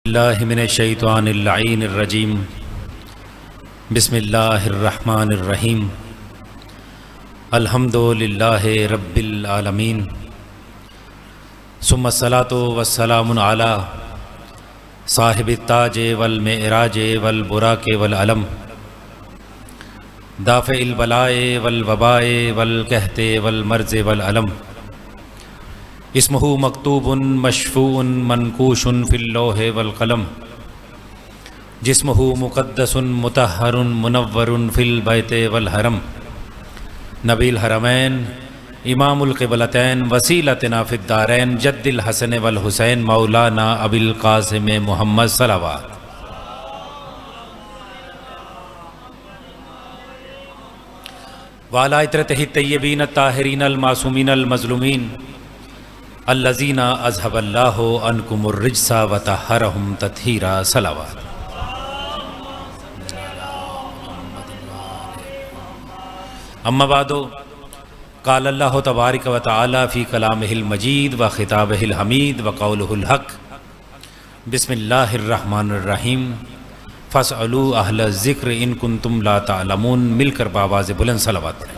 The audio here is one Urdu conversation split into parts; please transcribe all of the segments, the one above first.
اللہ من الشیطان اللعین الرجیم بسم اللہ الرحمن الرحیم الحمد للہ رب العالمین ثم الصلاۃ والسلام علی صاحب التاج والمعراج والبراق والعلم دافع البلاء والوباء والقحط والمرض والعلم اسمہ مکتوب مشفوع منقوش فی اللوح والقلم جسمہ مقدس مطہر منور فی البیت والحرم نبی الحرمین امام القبلتین وسیلتنا فی الدارین جد الحسن والحسین مولانا ابی القاسم محمد صلوات وعلی اطرتہ الطیبین الطاہرین المعصومین المظلومین الذین اذھب اللہ عنکم الرجس وطہرہم تطہیرا صلوات اما بعد قال اللہ تبارک و تعالی فی کلامہ المجید و خطابہ الحمید و قولہ الحق بسم اللہ الرحمن الرحیم فاسألوا اہل الذکر ان کنتم لا تعلمون مل کر بآواز بلند صلوات پڑھیں۔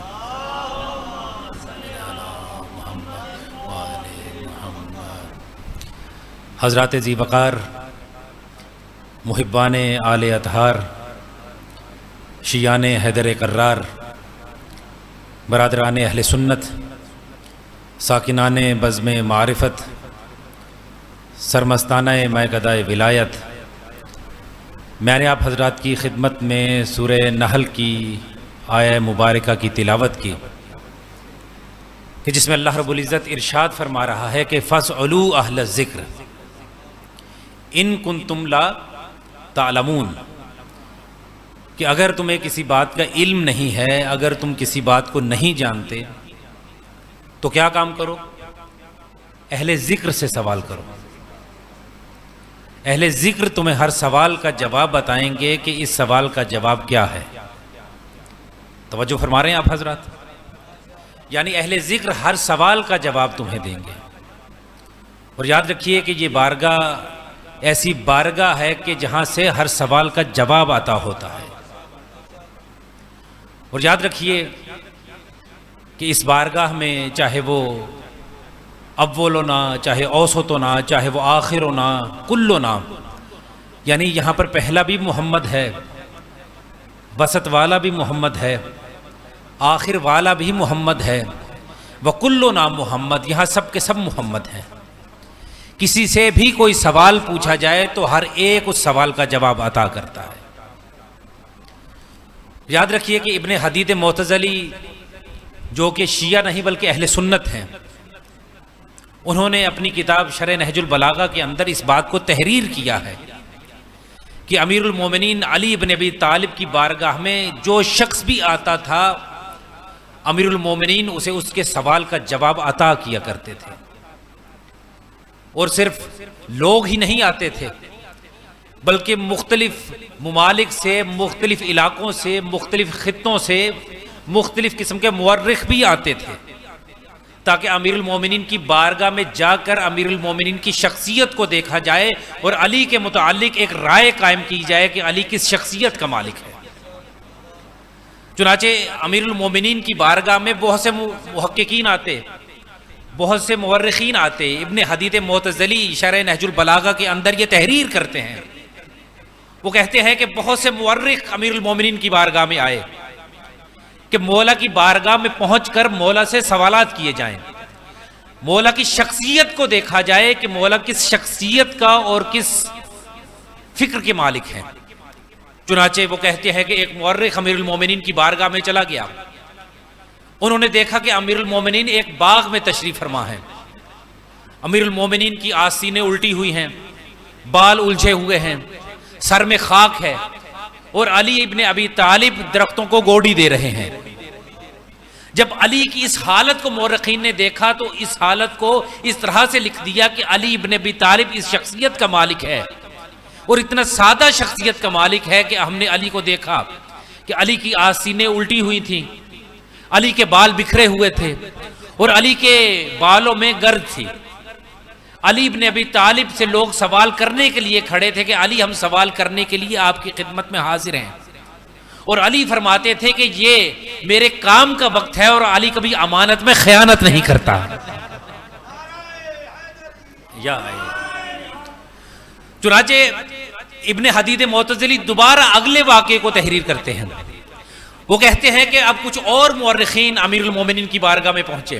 حضرات ذی وقار، محبان آل اطہار، شیعان حیدر کرار، برادران اہل سنت، ساکنان بزم معرفت، سرمستانہ میکدہ ولایت، میں نے آپ حضرات کی خدمت میں سورہ نحل کی آیہ مبارکہ کی تلاوت کی کہ جس میں اللہ رب العزت ارشاد فرما رہا ہے کہ فاسألوا اہل الذکر ان کنتم لا تعلمون، کہ اگر تمہیں کسی بات کا علم نہیں ہے، اگر تم کسی بات کو نہیں جانتے تو کیا کام کرو؟ اہل ذکر سے سوال کرو۔ اہل ذکر تمہیں ہر سوال کا جواب بتائیں گے کہ اس سوال کا جواب کیا ہے۔ توجہ فرما رہے ہیں آپ حضرات؟ یعنی اہل ذکر ہر سوال کا جواب تمہیں دیں گے۔ اور یاد رکھیے کہ یہ بارگاہ ایسی بارگاہ ہے کہ جہاں سے ہر سوال کا جواب عطا ہوتا ہے۔ اور یاد رکھیے کہ اس بارگاہ میں چاہے وہ اول ہونا، چاہے اوسط ہونا، چاہے وہ آخر ہونا، کل ہونا، یعنی یہاں پر پہلا بھی محمد ہے، وسط والا بھی محمد ہے، آخر والا بھی محمد ہے، وکلنا محمد، یہاں سب کے سب محمد ہیں۔ کسی سے بھی کوئی سوال پوچھا جائے تو ہر ایک اس سوال کا جواب عطا کرتا ہے۔ یاد رکھیے کہ ابن حدید معتزلی جو کہ شیعہ نہیں بلکہ اہل سنت ہیں، انہوں نے اپنی کتاب شرح نہج البلاغہ کے اندر اس بات کو تحریر کیا ہے کہ امیر المومنین علی بن ابی طالب کی بارگاہ میں جو شخص بھی آتا تھا امیر المومنین اسے اس کے سوال کا جواب عطا کیا کرتے تھے۔ اور صرف لوگ ہی نہیں آتے تھے بلکہ مختلف ممالک سے، مختلف علاقوں سے، مختلف خطوں سے مختلف قسم کے مورخ بھی آتے تھے تاکہ امیر المومنین کی بارگاہ میں جا کر امیر المومنین کی شخصیت کو دیکھا جائے اور علی کے متعلق ایک رائے قائم کی جائے کہ علی کس شخصیت کا مالک ہے۔ چنانچہ امیر المومنین کی بارگاہ میں بہت سے محققین آتے، بہت سے مورخین آتے۔ ابن حدید معتزلی شرح نہج البلاغہ کے اندر یہ تحریر کرتے ہیں، وہ کہتے ہیں کہ بہت سے مورخ امیر المومنین کی بارگاہ میں آئے کہ مولا کی بارگاہ میں پہنچ کر مولا سے سوالات کیے جائیں، مولا کی شخصیت کو دیکھا جائے کہ مولا کس شخصیت کا اور کس فکر کے مالک ہیں۔ چنانچہ وہ کہتے ہیں کہ ایک مورخ امیر المومنین کی بارگاہ میں چلا گیا، انہوں نے دیکھا کہ امیر المومنین ایک باغ میں تشریف فرما ہے، امیر المومنین کی آستینیں الٹی ہوئی ہیں، بال الجھے ہوئے ہیں، سر میں خاک ہے، اور علی ابن ابی طالب درختوں کو گوڑی دے رہے ہیں۔ جب علی کی اس حالت کو مورخین نے دیکھا تو اس حالت کو اس طرح سے لکھ دیا کہ علی ابن ابی طالب اس شخصیت کا مالک ہے، اور اتنا سادہ شخصیت کا مالک ہے کہ ہم نے علی کو دیکھا کہ علی کی آستینیں الٹی ہوئی تھیں، علی کے بال بکھرے ہوئے تھے، اور علی کے بالوں میں گرد تھی، علی ابن ابی طالب سے لوگ سوال کرنے کے لیے کھڑے تھے کہ علی ہم سوال کرنے کے لیے آپ کی خدمت میں حاضر ہیں، اور علی فرماتے تھے کہ یہ میرے کام کا وقت ہے، اور علی کبھی امانت میں خیانت نہیں کرتا۔ چنانچہ ابن حدید معتزلی دوبارہ اگلے واقعے کو تحریر کرتے ہیں، وہ کہتے ہیں کہ اب کچھ اور مورخین امیر المومنین کی بارگاہ میں پہنچے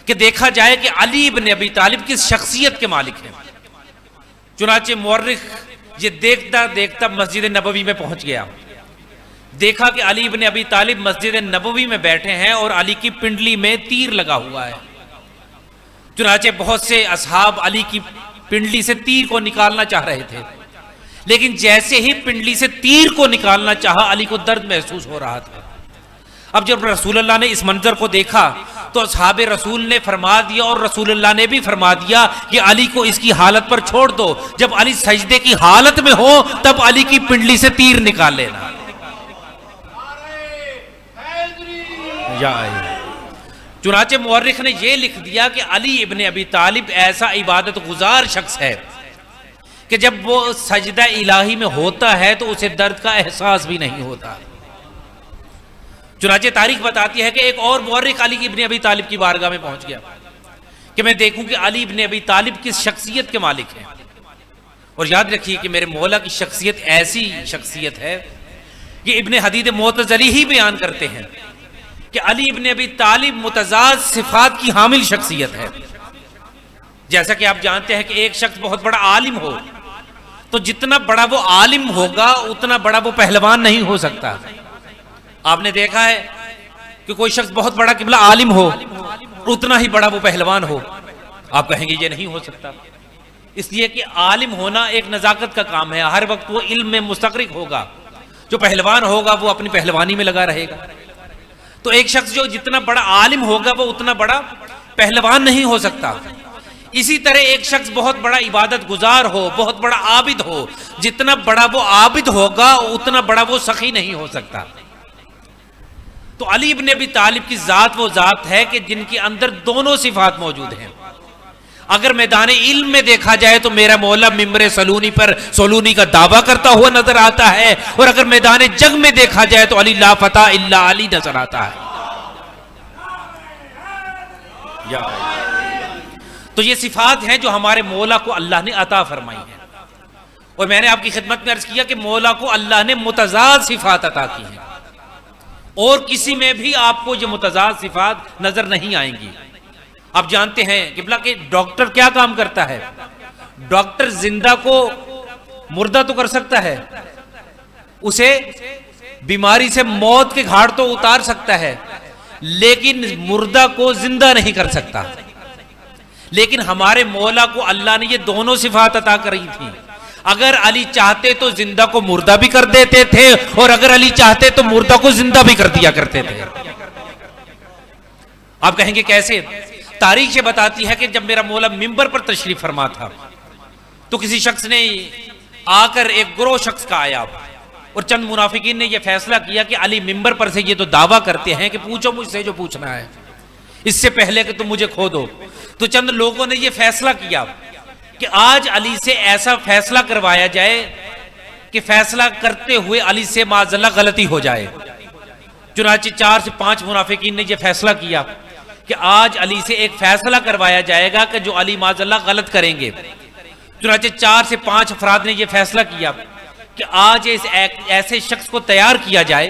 کہ دیکھا جائے کہ علی ابن ابی طالب کس شخصیت کے مالک ہیں۔ چنانچہ مورخ یہ دیکھتا دیکھتا مسجد نبوی میں پہنچ گیا، دیکھا کہ علی ابن ابی طالب مسجد نبوی میں بیٹھے ہیں اور علی کی پنڈلی میں تیر لگا ہوا ہے۔ چنانچہ بہت سے اصحاب علی کی پنڈلی سے تیر کو نکالنا چاہ رہے تھے، لیکن جیسے ہی پنڈلی سے تیر کو نکالنا چاہا علی کو درد محسوس ہو رہا تھا۔ اب جب رسول اللہ نے اس منظر کو دیکھا تو اصحاب رسول نے فرما دیا، اور رسول اللہ نے بھی فرما دیا کہ علی کو اس کی حالت پر چھوڑ دو، جب علی سجدے کی حالت میں ہو تب علی کی پنڈلی سے تیر نکال لینا۔ چنانچہ مورخ نے یہ لکھ دیا کہ علی ابن ابی طالب ایسا عبادت گزار شخص ہے کہ جب وہ سجدہ الہی میں ہوتا ہے تو اسے درد کا احساس بھی نہیں ہوتا۔ چنانچہ تاریخ بتاتی ہے کہ ایک اور مورخ علی ابن ابی طالب کی بارگاہ میں پہنچ گیا کہ میں دیکھوں کہ علی ابن ابی طالب کس شخصیت کے مالک ہیں۔ اور یاد رکھیے کہ میرے مولا کی شخصیت ایسی شخصیت ہے کہ ابن حدید معتزلی ہی بیان کرتے ہیں کہ علی ابن ابی طالب متضاد صفات کی حامل شخصیت ہے۔ جیسا کہ آپ جانتے ہیں کہ ایک شخص بہت بڑا عالم ہو تو جتنا بڑا وہ عالم ہوگا اتنا بڑا وہ پہلوان نہیں ہو سکتا۔ آپ نے دیکھا ہے کہ کوئی شخص بہت بڑا قبلہ عالم ہو اتنا ہی بڑا وہ پہلوان ہو، آپ کہیں گے یہ نہیں ہو سکتا، اس لیے کہ عالم ہونا ایک نزاکت کا کام ہے، ہر وقت وہ علم میں مستغرق ہوگا، جو پہلوان ہوگا وہ اپنی پہلوانی میں لگا رہے گا۔ تو ایک شخص جو جتنا بڑا عالم ہوگا وہ اتنا بڑا پہلوان نہیں ہو سکتا۔ اسی طرح ایک شخص بہت بڑا عبادت گزار ہو، بہت بڑا عابد ہو، جتنا بڑا وہ عابد ہوگا اتنا بڑا وہ سخی نہیں ہو سکتا۔ تو علی ابن ابی طالب کی ذات وہ ذات ہے کہ جن کے اندر دونوں صفات موجود ہیں۔ اگر میدان علم میں دیکھا جائے تو میرا مولا ممبر سلونی پر سلونی کا دعویٰ کرتا ہوا نظر آتا ہے، اور اگر میدان جنگ میں دیکھا جائے تو علی لا فتح الا علی نظر آتا ہے۔ تو یہ صفات ہیں جو ہمارے مولا کو اللہ نے عطا فرمائی ہیں، اور میں نے آپ کی خدمت میں عرض کیا کہ مولا کو اللہ نے متضاد صفات عطا کی ہیں، اور کسی میں بھی آپ کو یہ متضاد صفات نظر نہیں آئیں گی۔ آپ جانتے ہیں کہ ڈاکٹر کیا کام کرتا ہے؟ ڈاکٹر زندہ کو مردہ تو کر سکتا ہے، اسے بیماری سے موت کے گھاٹ تو اتار سکتا ہے، لیکن مردہ کو زندہ نہیں کر سکتا۔ لیکن ہمارے مولا کو اللہ نے یہ دونوں صفات عطا کری تھی۔ اگر علی چاہتے تو زندہ کو مردہ بھی کر دیتے تھے، اور اگر علی چاہتے تو مردہ کو زندہ بھی کر دیا کرتے تھے۔ آپ کہیں گے کیسے؟ تاریخ یہ بتاتی ہے کہ جب میرا مولا منبر پر تشریف فرما تھا تو کسی شخص نے آ کر ایک گروہ شخص کا آیا، اور چند منافقین نے یہ فیصلہ کیا کہ علی منبر پر سے یہ تو دعویٰ کرتے ہیں کہ پوچھو مجھ سے جو پوچھنا ہے، اس سے پہلے کہ تم مجھے کھو دو۔ تو چند لوگوں نے یہ فیصلہ کیا کہ آج علی سے ایسا فیصلہ کروایا جائے کہ فیصلہ کرتے ہوئے علی سے معاذاللہ غلطی ہو جائے۔ چنانچہ 4 سے 5 منافقین نے یہ فیصلہ کیا کہ آج علی سے ایک فیصلہ کروایا جائے گا کہ جو علی معاذاللہ غلط کریں گے۔ چنانچہ 4 سے 5 افراد نے یہ فیصلہ کیا کہ آج ایسے شخص کو تیار کیا جائے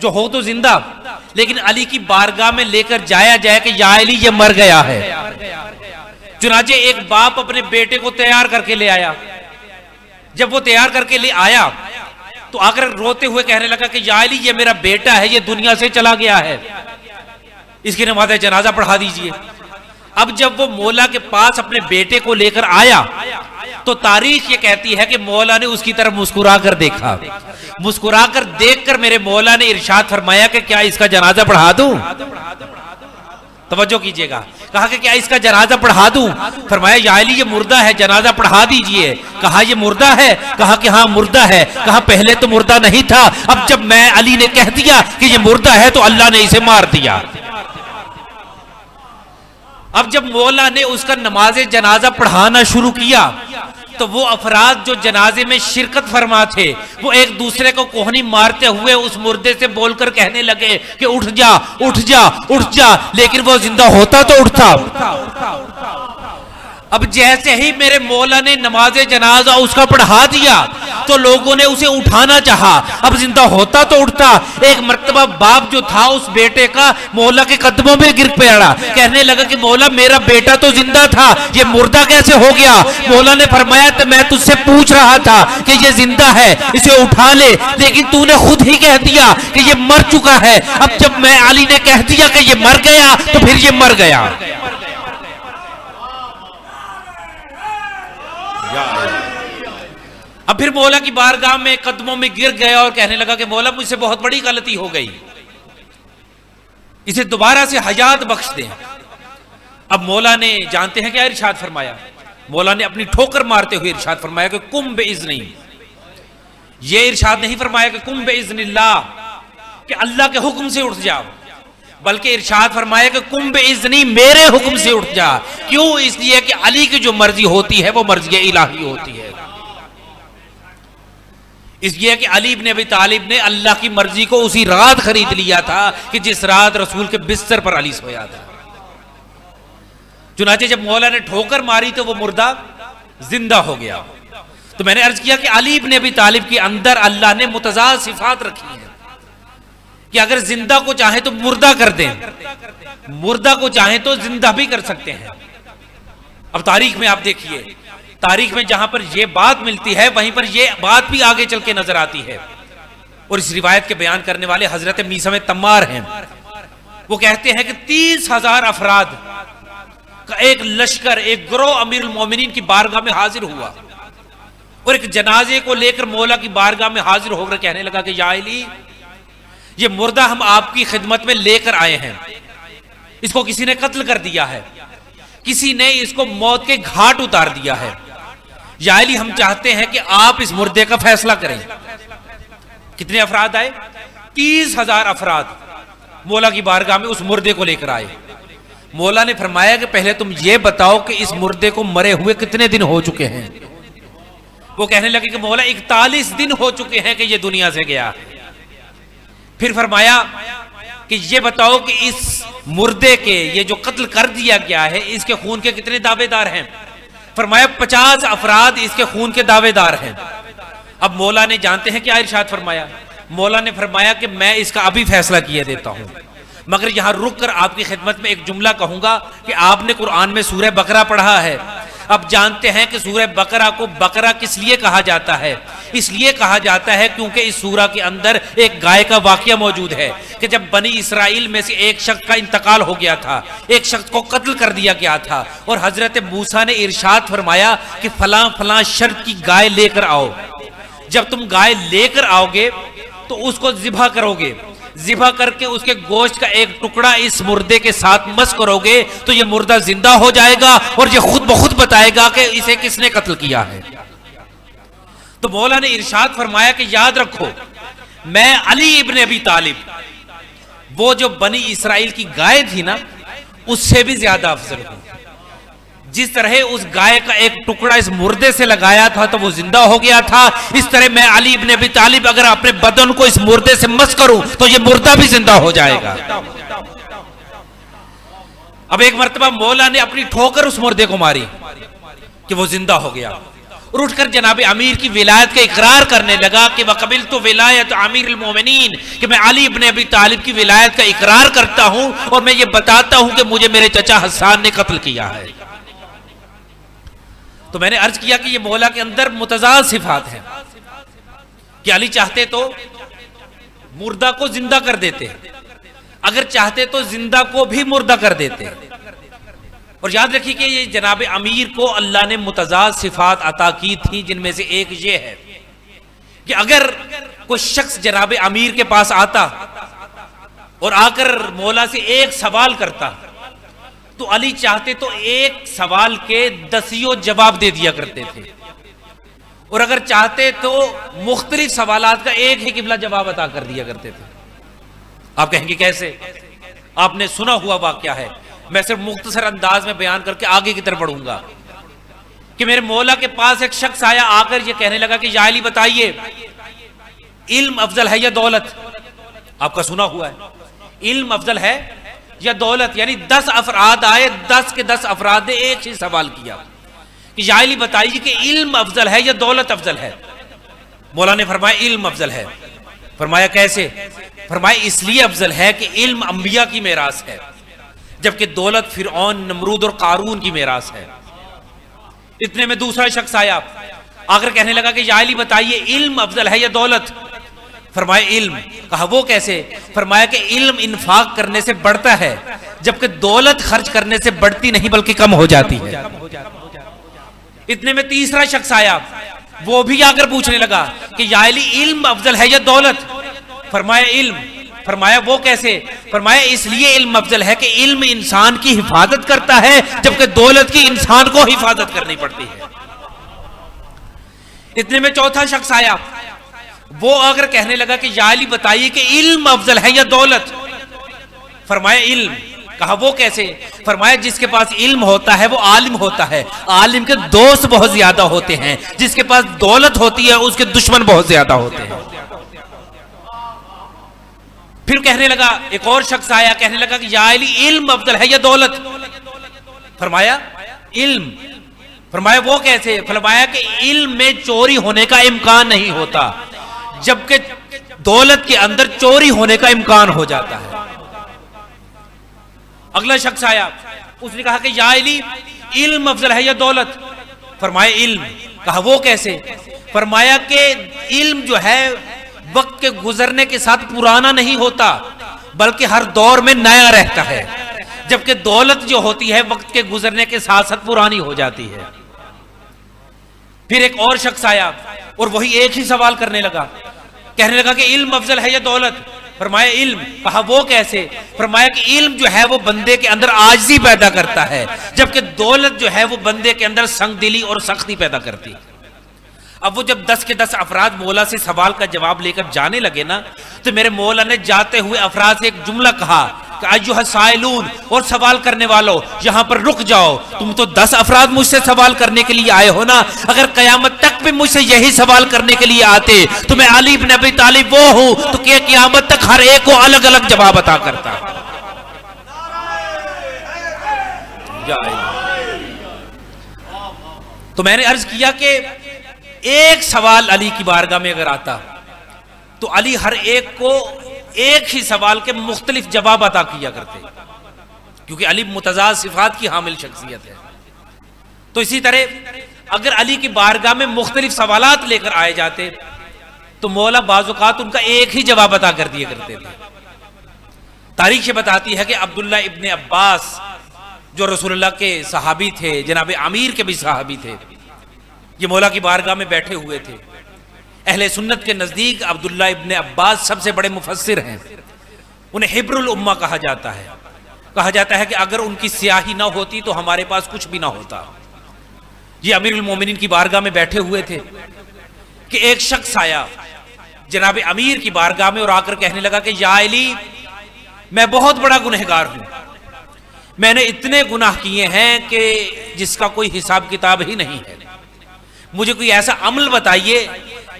جو ہو تو زندہ، لیکن علی کی بارگاہ میں لے کر جایا جائے کہ یا علی یہ مر گیا ہے۔ چنانچہ ایک باپ اپنے بیٹے کو تیار کر کے لے آیا۔ جب وہ تیار کر کے لے آیا تو آ کر روتے ہوئے کہنے لگا کہ یا علی یہ میرا بیٹا ہے، یہ دنیا سے چلا گیا ہے، اس کی نماز جنازہ پڑھا دیجئے۔ اب جب وہ مولا کے پاس اپنے بیٹے کو لے کر آیا تو تاریخ یہ کہتی ہے کہ مولا نے اس کی طرف مسکرا کر دیکھا، مسکرا کر دیکھ کر میرے مولا نے ارشاد فرمایا کہ کیا اس کا جنازہ پڑھا دوں؟ توجہ کیجئے گا، کہا کہ کیا اس کا جنازہ پڑھا دوں؟ فرمایا یا علی یہ مردہ ہے، جنازہ پڑھا دیجئے۔ کہا یہ مردہ ہے؟ کہا کہ ہاں مردہ ہے۔ کہا پہلے تو مردہ نہیں تھا، اب جب میں علی نے کہہ دیا کہ یہ مردہ ہے تو اللہ نے اسے مار دیا۔ اب جب مولا نے اس کا نماز جنازہ پڑھانا شروع کیا تو وہ افراد جو جنازے میں شرکت فرما تھے وہ ایک دوسرے کو کوہنی مارتے ہوئے اس مردے سے بول کر کہنے لگے کہ اٹھ جا اٹھ جا اٹھ جا، لیکن وہ زندہ ہوتا تو اٹھتا۔ اب جیسے ہی میرے مولا نے نماز جنازہ اس کا پڑھا دیا تو لوگوں نے اسے اٹھانا چاہا، اب زندہ ہوتا تو اٹھتا۔ ایک مرتبہ باپ جو تھا اس بیٹے کا مولا کے قدموں میں گر پڑا، کہنے لگا کہ مولا میرا بیٹا تو زندہ تھا، یہ مردہ کیسے ہو گیا؟ مولا نے فرمایا تو میں تجھ سے پوچھ رہا تھا کہ یہ زندہ ہے اسے اٹھا لے، لیکن تو نے خود ہی کہہ دیا کہ یہ مر چکا ہے۔ اب جب میں علی نے کہہ دیا کہ یہ مر گیا تو پھر یہ مر گیا۔ اب پھر مولا کی بارگاہ میں قدموں میں گر گیا اور کہنے لگا کہ مولا مجھ سے بہت بڑی غلطی ہو گئی، اسے دوبارہ سے حیات بخش دیں۔ اب مولا نے جانتے ہیں کیا ارشاد فرمایا؟ مولا نے اپنی ٹھوکر مارتے ہوئے ارشاد فرمایا کہ کم باذنی، یہ ارشاد نہیں فرمایا کہ کم باذن اللہ کہ اللہ کے حکم سے اٹھ جاؤ، بلکہ ارشاد فرمایا کہ کم باذنی میرے حکم سے اٹھ جا۔ کیوں؟ اس لیے کہ علی کی جو مرضی ہوتی ہے وہ مرضی الہی ہوتی ہے، اس لیے کہ علی بن ابی طالب نے اللہ کی مرضی کو اسی رات خرید لیا تھا کہ جس رات رسول کے بستر پر علی سویا تھا۔ چنانچہ جب مولا نے ٹھوکر ماری تو وہ مردہ زندہ ہو گیا۔ تو میں نے عرض کیا کہ علی بن ابی طالب کے اندر اللہ نے متضاد صفات رکھی ہیں کہ اگر زندہ کو چاہیں تو مردہ کر دیں، مردہ کو چاہیں تو زندہ بھی کر سکتے ہیں۔ اب تاریخ میں آپ دیکھیے، تاریخ میں جہاں پر یہ بات ملتی ہے وہیں پر یہ بات بھی آگے چل کے نظر آتی ہے، اور اس روایت کے بیان کرنے والے حضرت میثم تمار ہیں۔ وہ کہتے ہیں کہ 30,000 افراد کا ایک لشکر، ایک گروہ امیر المومنین کی بارگاہ میں حاضر ہوا، اور ایک جنازے کو لے کر مولا کی بارگاہ میں حاضر ہو کر کہنے لگا کہ یا علی، یہ مردہ ہم آپ کی خدمت میں لے کر آئے ہیں، اس کو کسی نے قتل کر دیا ہے، کسی نے اس کو موت کے گھاٹ اتار دیا ہے، یا علی ہم چاہتے ہیں کہ آپ اس مردے کا فیصلہ کریں۔ کتنے افراد آئے؟ 30,000 افراد مولا کی بارگاہ میں اس مردے کو لے کر آئے۔ مولا نے فرمایا کہ پہلے تم یہ بتاؤ کہ اس مردے کو مرے ہوئے کتنے دن ہو چکے ہیں؟ وہ کہنے لگے کہ مولا 41 دن ہو چکے ہیں کہ یہ دنیا سے گیا۔ پھر فرمایا کہ یہ بتاؤ کہ اس مردے کے یہ جو قتل کر دیا گیا ہے اس کے خون کے کتنے دعوے دار ہیں؟ فرمایا 50 افراد اس کے خون کے دعوے دار ہیں۔ اب مولا نے جانتے ہیں کیا ارشاد فرمایا؟ مولا نے فرمایا کہ میں اس کا ابھی فیصلہ کیے دیتا ہوں، مگر یہاں رک کر آپ کی خدمت میں ایک جملہ کہوں گا کہ آپ نے قرآن میں سورہ بقرہ پڑھا ہے۔ اب جانتے ہیں کہ سورہ بقرہ کو بقرہ کس لیے کہا جاتا ہے؟ اس لیے کہا جاتا ہے کیونکہ اس سورہ کے اندر ایک گائے کا واقعہ موجود ہے کہ جب بنی اسرائیل میں سے ایک شخص کا انتقال ہو گیا تھا، ایک شخص کو قتل کر دیا گیا تھا، اور حضرت موسیٰ نے ارشاد فرمایا کہ فلاں فلاں شرط کی گائے لے کر آؤ۔ جب تم گائے لے کر آؤ گے تو اس کو ذبح کرو گے، ذبح کر کے اس کے گوشت کا ایک ٹکڑا اس مردے کے ساتھ مس کرو گے تو یہ مردہ زندہ ہو جائے گا اور یہ خود بخود بتائے گا کہ اسے کس نے قتل کیا ہے۔ تو مولا نے ارشاد فرمایا کہ یاد رکھو میں علی ابن ابی طالب وہ جو بنی اسرائیل کی گائے تھی نا اس سے بھی زیادہ افضل ہوں۔ جس طرح اس گائے کا ایک ٹکڑا اس مردے سے لگایا تھا تو وہ زندہ ہو گیا تھا، اس طرح میں علی ابن ابی طالب اگر اپنے بدن کو اس مردے سے مس کروں تو یہ مردہ بھی زندہ ہو جائے گا۔ اب ایک مرتبہ مولا نے اپنی ٹھوکر اس مردے کو ماری کہ وہ زندہ ہو گیا، اور اٹھ کر جناب امیر کی ولایت کا اقرار کرنے لگا کہ وَقَبِلْتُ وِلَایَةَ امیر المومنین، کہ میں علی ابن ابی طالب کی ولایت کا اقرار کرتا ہوں اور میں یہ بتاتا ہوں کہ مجھے میرے چچا حسان نے قتل کیا ہے۔ تو میں نے عرض کیا کہ یہ مولا کے اندر متضاد صفات ہیں کہ علی چاہتے تو مردہ کو زندہ کر دیتے، اگر چاہتے تو زندہ کو بھی مردہ کر دیتے۔ اور یاد رکھیے کہ یہ جناب امیر کو اللہ نے متضاد صفات عطا کی تھی، جن میں سے ایک یہ ہے کہ اگر کوئی شخص جناب امیر کے پاس آتا اور آ کر مولا سے ایک سوال کرتا تو علی چاہتے تو ایک سوال کے 10 جواب دے دیا کرتے تھے، اور اگر چاہتے تو مختلف سوالات کا ایک ہی قبلہ جواب عطا کر دیا کرتے تھے۔ آپ کہیں گے کیسے؟ آپ نے سنا ہوا واقعہ ہے میں صرف مختصر انداز میں بیان کر کے آگے کی طرف بڑھوں گا کہ میرے مولا کے پاس ایک شخص آیا، آ کر یہ کہنے لگا کہ یا علی بتائیے علم افضل ہے یا دولت؟ آپ کا سنا ہوا ہے، علم افضل ہے یا دولت؟ یعنی 10 افراد آئے، 10 کے 10 افراد نے ایک ہی سوال کیا کہ یا علی بتائیے کہ علم افضل ہے یا دولت افضل ہے؟ مولا نے فرمایا علم افضل ہے۔ فرمایا کیسے؟ فرمایا اس لیے افضل ہے کہ علم انبیاء کی میراث ہے، جبکہ دولت فرعون، نمرود اور قارون کی میراث ہے۔ اتنے میں دوسرا شخص آیا، آ کر کہنے لگا کہ یا علی بتائیے علم افضل ہے یا دولت؟ فرمایا علم۔ کہا وہ کیسے؟ فرمایا کہ علم انفاق کرنے سے بڑھتا ہے، جبکہ دولت خرچ کرنے سے بڑھتی نہیں بلکہ کم ہو جاتی ہے۔ اتنے میں تیسرا شخص آیا، وہ بھی آ کر پوچھنے لگا کہ یا علی علم افضل ہے یا دولت؟ فرمایا علم۔ فرمایا وہ کیسے؟ فرمایا اس لیے علم افضل ہے کہ علم انسان کی حفاظت کرتا ہے، جبکہ دولت کی انسان کو حفاظت کرنی پڑتی ہے۔ اتنے میں چوتھا شخص آیا، وہ اگر کہنے لگا کہ یا علی بتائیے کہ علم افضل ہے یا دولت؟ فرمایا علم۔ کہا وہ کیسے؟ فرمایا جس کے پاس علم ہوتا ہے وہ عالم ہوتا ہے، عالم کے دوست بہت زیادہ ہوتے ہیں، جس کے پاس دولت ہوتی ہے اس کے دشمن بہت زیادہ ہوتے ہیں۔ پھر کہنے لگا، ایک اور شخص آیا، کہنے لگا کہ یا علی علم افضل ہے یا دولت؟ فرمایا علم۔ فرمایا وہ کیسے؟ فرمایا کہ علم میں چوری ہونے کا امکان نہیں ہوتا، جبکہ دولت کے اندر چوری ہونے کا امکان ہو جاتا ہے۔ اگلا شخص آیا، اس نے کہا کہ یا علی علم افضل ہے یا دولت؟ فرمایا علم۔ کہا وہ کیسے؟ فرمایا کہ علم جو ہے وقت کے گزرنے کے ساتھ پرانا نہیں ہوتا، بلکہ ہر دور میں نیا رہتا ہے، جبکہ دولت جو ہوتی ہے وقت کے گزرنے کے ساتھ ساتھ پرانی ہو جاتی ہے۔ پھر ایک اور شخص آیا اور وہی ایک ہی سوال کرنے لگا، کہنے لگا کہ علم افضل ہے یا دولت؟ فرمایا علم۔ کہا وہ کیسے؟ فرمایا کہ علم جو ہے وہ بندے کے اندر عاجزی پیدا کرتا ہے، جبکہ دولت جو ہے وہ بندے کے اندر سنگ دلی اور سختی پیدا کرتی ہے۔ اب وہ جب 10 کے 10 افراد مولا سے سوال کا جواب لے کر جانے لگے نا، تو میرے مولا نے جاتے ہوئے افراد سے ایک جملہ کہا کہ ایھا السائلون، اور سوال کرنے والوں یہاں پر رک جاؤ، تم تو 10 افراد مجھ سے سوال کرنے کے لیے آئے ہو نا، اگر قیامت تک بھی مجھ سے یہی سوال کرنے کے لیے آتے تو میں علی بن ابی طالب وہ ہوں تو کہ قیامت تک ہر ایک کو الگ الگ جواب عطا کرتا۔ تو میں نے عرض کیا کہ ایک سوال علی کی بارگاہ میں اگر آتا تو علی ہر ایک کو ایک ہی سوال کے مختلف جواب عطا کیا کرتے، کیونکہ علی متضاد صفات کی حامل شخصیت ہے۔ تو اسی طرح اگر علی کی بارگاہ میں مختلف سوالات لے کر آئے جاتے تو مولا بعض اوقات ان کا ایک ہی جواب عطا کر دیا کرتے تھے۔ تاریخ بتاتی ہے کہ عبداللہ ابن عباس جو رسول اللہ کے صحابی تھے، جناب امیر کے بھی صحابی تھے، یہ مولا کی بارگاہ میں بیٹھے ہوئے تھے۔ اہل سنت کے نزدیک عبداللہ ابن عباس سب سے بڑے مفسر ہیں، انہیں حبر الامہ کہا جاتا ہے۔ کہا جاتا ہے کہ اگر ان کی سیاہی نہ ہوتی تو ہمارے پاس کچھ بھی نہ ہوتا۔ یہ امیر المومنین کی بارگاہ میں بیٹھے ہوئے تھے کہ ایک شخص آیا جناب امیر کی بارگاہ میں اور آ کر کہنے لگا کہ یا علی میں بہت بڑا گنہگار ہوں، میں نے اتنے گناہ کیے ہیں کہ جس کا کوئی حساب کتاب ہی نہیں ہے، مجھے کوئی ایسا عمل بتائیے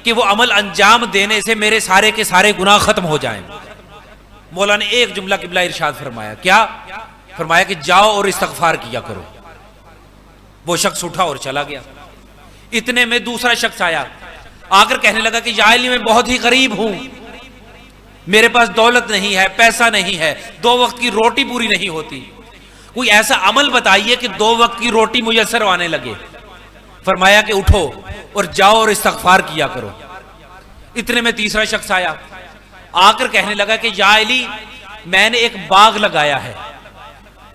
کہ وہ عمل انجام دینے سے میرے سارے کے سارے گناہ ختم ہو جائیں۔ مولا نے ایک جملہ قبلہ ارشاد فرمایا، کیا؟ فرمایا کہ جاؤ اور استغفار کیا کرو۔ وہ شخص اٹھا اور چلا گیا۔ اتنے میں دوسرا شخص آیا، آ کر کہنے لگا کہ یا علی میں بہت ہی غریب ہوں، میرے پاس دولت نہیں ہے، پیسہ نہیں ہے، 2 وقت کی روٹی پوری نہیں ہوتی، کوئی ایسا عمل بتائیے کہ 2 وقت کی روٹی میسر آنے لگے۔ فرمایا کہ اٹھو اور جاؤ اور استغفار کیا کرو۔ اتنے میں تیسرا شخص آیا، آ کر کہنے لگا کہ یا علی میں نے ایک باغ لگایا ہے،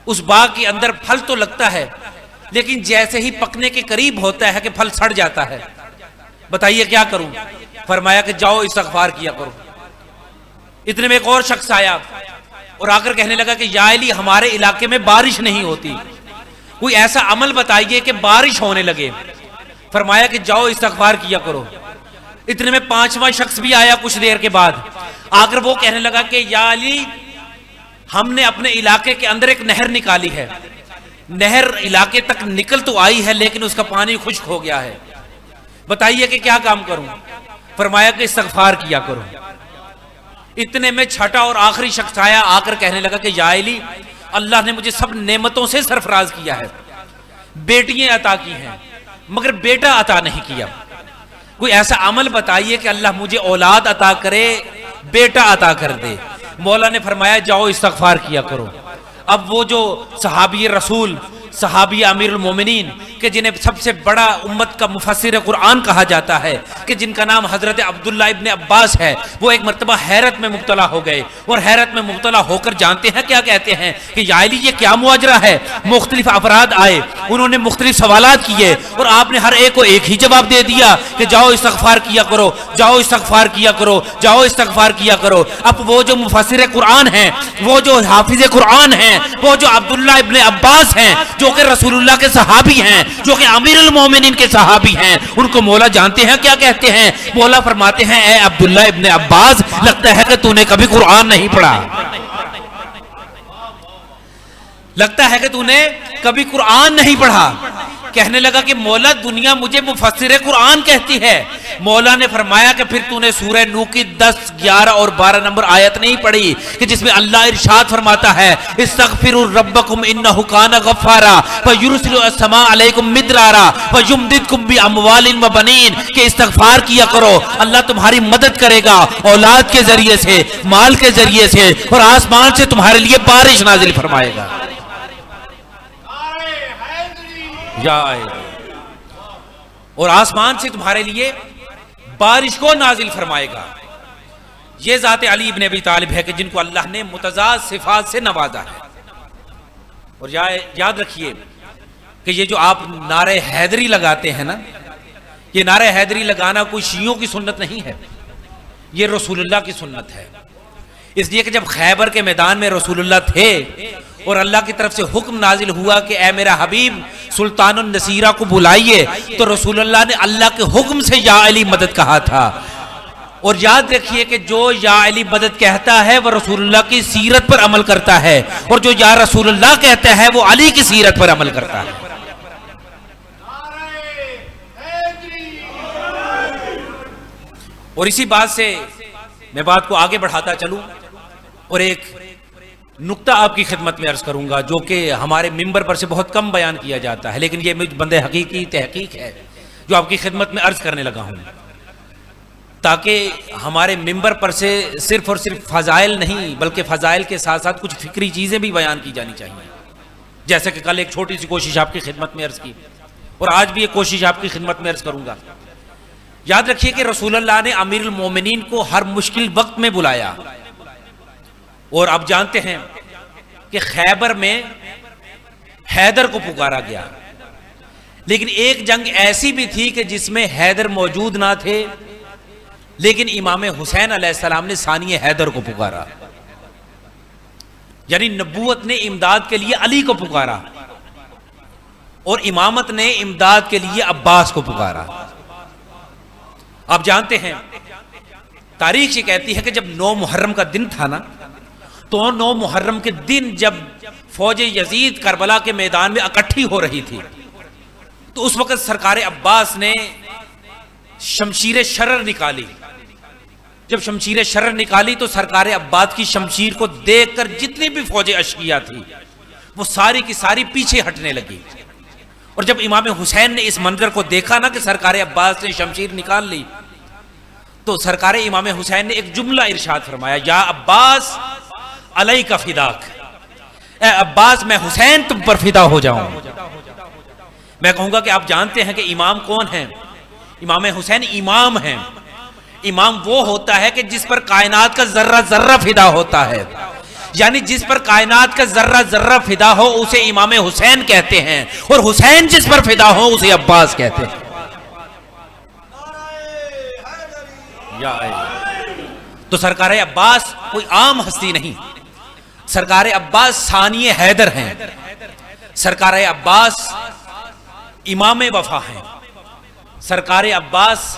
اس باغ کے اندر پھل تو لگتا ہے لیکن جیسے ہی پکنے کے قریب ہوتا ہے کہ پھل سڑ جاتا ہے، بتائیے کیا کروں؟ فرمایا کہ جاؤ استغفار کیا کرو۔ اتنے میں ایک اور شخص آیا اور آ کر کہنے لگا کہ یا علی ہمارے علاقے میں بارش نہیں ہوتی، کوئی ایسا عمل بتائیے کہ بارش ہونے لگے۔ فرمایا کہ جاؤ استغفار کیا کرو۔ اتنے میں 5واں شخص بھی آیا کچھ دیر کے بعد، آ کر وہ کہنے لگا کہ یا علی ہم نے اپنے علاقے کے اندر ایک نہر نکالی ہے، نہر علاقے تک نکل تو آئی ہے لیکن اس کا پانی خشک ہو گیا ہے، بتائیے کہ کیا کام کروں؟ فرمایا کہ استغفار کیا کرو۔ اتنے میں چھٹا اور آخری شخص آیا، آ کر کہنے لگا کہ یا علی، اللہ نے مجھے سب نعمتوں سے سرفراز کیا ہے، بیٹیاں عطا کی ہیں مگر بیٹا عطا نہیں کیا، کوئی ایسا عمل بتائیے کہ اللہ مجھے اولاد عطا کرے، بیٹا عطا کر دے۔ مولا نے فرمایا جاؤ استغفار کیا کرو۔ اب وہ جو صحابی رسول، صحابی امیر المومنین کہ جنہیں سب سے بڑا امت کا مفسر قرآن کہا جاتا ہے، کہ جن کا نام حضرت عبداللہ ابن عباس ہے، وہ ایک مرتبہ حیرت میں مبتلا ہو گئے، اور حیرت میں مبتلا ہو کر جانتے ہیں کیا کہتے ہیں کہ یا علی یہ کیا مواجرہ ہے؟ مختلف افراد آئے، انہوں نے مختلف سوالات کیے اور آپ نے ہر ایک کو ایک ہی جواب دے دیا کہ جاؤ استغفار کیا کرو، جاؤ استغفار کیا کرو، جاؤ استغفار کیا کرو۔ اب وہ جو مفسر قرآن ہیں، وہ جو حافظ قرآن ہیں، وہ جو عبداللہ ابن عباس ہیں، جو کہ رسول اللہ کے صحابی ہیں، جو کہ امیر المومنین کے صحابی ہیں، ان کو مولا جانتے ہیں کیا کہتے ہیں؟ مولا فرماتے ہیں اے عبداللہ ابن عباس، لگتا ہے کہ تو نے کبھی قرآن نہیں پڑھا، لگتا ہے کہ تو نے کبھی قرآن نہیں پڑھا۔ کہنے لگا کہ مولا دنیا مجھے مفسر قرآن کہتی ہے۔ مولا نے فرمایا کہ پھر تو نے سورہ نوح کی 10، 11 اور 12 نمبر آیت نہیں پڑھی کہ جس میں اللہ ارشاد فرماتا ہے استغفروا ربکم انہ کان غفارا فیرسل السماء علیکم مدرارا ویمددکم باموال وبنین، کہ استغفار کیا کرو، اللہ تمہاری مدد کرے گا اولاد کے ذریعے سے، مال کے ذریعے سے، اور آسمان سے تمہارے لیے بارش نازل فرمائے گا۔ اور آسمان سے تمہارے لیے بارش کو نازل فرمائے گا۔ یہ ذات علی ابن ابی طالب ہے کہ جن کو اللہ نے متضاد صفات سے نوازا ہے۔ اور یاد رکھیے کہ یہ جو آپ نعرہ حیدری لگاتے ہیں نا، یہ نعرہ حیدری لگانا کوئی شیعوں کی سنت نہیں ہے، یہ رسول اللہ کی سنت ہے۔ اس لیے کہ جب خیبر کے میدان میں رسول اللہ تھے اور اللہ کی طرف سے حکم نازل ہوا کہ اے میرا حبیب سلطان النصیرہ کو بلائیے، تو رسول اللہ نے اللہ کے حکم سے یا علی مدد کہا تھا۔ اور یاد رکھیے کہ جو یا علی مدد کہتا ہے وہ رسول اللہ کی سیرت پر عمل کرتا ہے، اور جو یا رسول اللہ کہتا ہے وہ علی کی سیرت پر عمل کرتا ہے۔ اور اسی بات سے میں بات کو آگے بڑھاتا چلوں اور ایک نقطہ آپ کی خدمت میں عرض کروں گا جو کہ ہمارے ممبر پر سے بہت کم بیان کیا جاتا ہے، لیکن یہ مجھ بندے حقیقی تحقیق ہے جو آپ کی خدمت میں عرض کرنے لگا ہوں، تاکہ ہمارے ممبر پر سے صرف اور صرف فضائل نہیں بلکہ فضائل کے ساتھ ساتھ کچھ فکری چیزیں بھی بیان کی جانی چاہیے، جیسے کہ کل ایک چھوٹی سی کوشش آپ کی خدمت میں عرض کی، اور آج بھی ایک کوشش آپ کی خدمت میں عرض کروں گا۔ یاد رکھیے کہ رسول اللہ نے امیر المومنین کو ہر مشکل وقت میں بلایا، اور آپ جانتے ہیں کہ خیبر میں حیدر کو پکارا گیا، لیکن ایک جنگ ایسی بھی تھی کہ جس میں حیدر موجود نہ تھے، لیکن امام حسین علیہ السلام نے ثانی حیدر کو پکارا، یعنی نبوت نے امداد کے لیے علی کو پکارا اور امامت نے امداد کے لیے عباس کو پکارا۔ آپ جانتے ہیں تاریخ یہ کہتی ہے کہ جب 9 محرم کا دن تھا نا، تو 9 محرم کے دن جب فوج یزید کربلا کے میدان میں اکٹھی ہو رہی تھی، تو اس وقت سرکار عباس نے شمشیر شرر نکالی۔ جب شمشیر شرر نکالی تو سرکار عباس کی شمشیر کو دیکھ کر جتنی بھی فوج اشقیہ تھی وہ ساری کی ساری پیچھے ہٹنے لگی، اور جب امام حسین نے اس منظر کو دیکھا نا کہ سرکار عباس نے شمشیر نکال لی، تو سرکار امام حسین نے ایک جملہ ارشاد فرمایا، یا عباس علیک فداک، اے عباس میں حسین تم پر فدا ہو جاؤں۔ میں کہوں گا کہ آپ جانتے ہیں کہ امام کون ہیں؟ امام حسین امام ہیں۔ امام وہ ہوتا ہے کہ جس پر کائنات کا ذرہ ذرہ فدا ہوتا ہے، یعنی جس پر کائنات کا ذرہ ذرہ فدا ہو اسے امام حسین کہتے ہیں، اور حسین جس پر فدا ہو اسے عباس کہتے ہیں۔ تو سرکار عباس کوئی عام ہستی نہیں، سرکار عباس ثانی حیدر ہیں، سرکار عباس امام وفا ہیں، سرکار عباس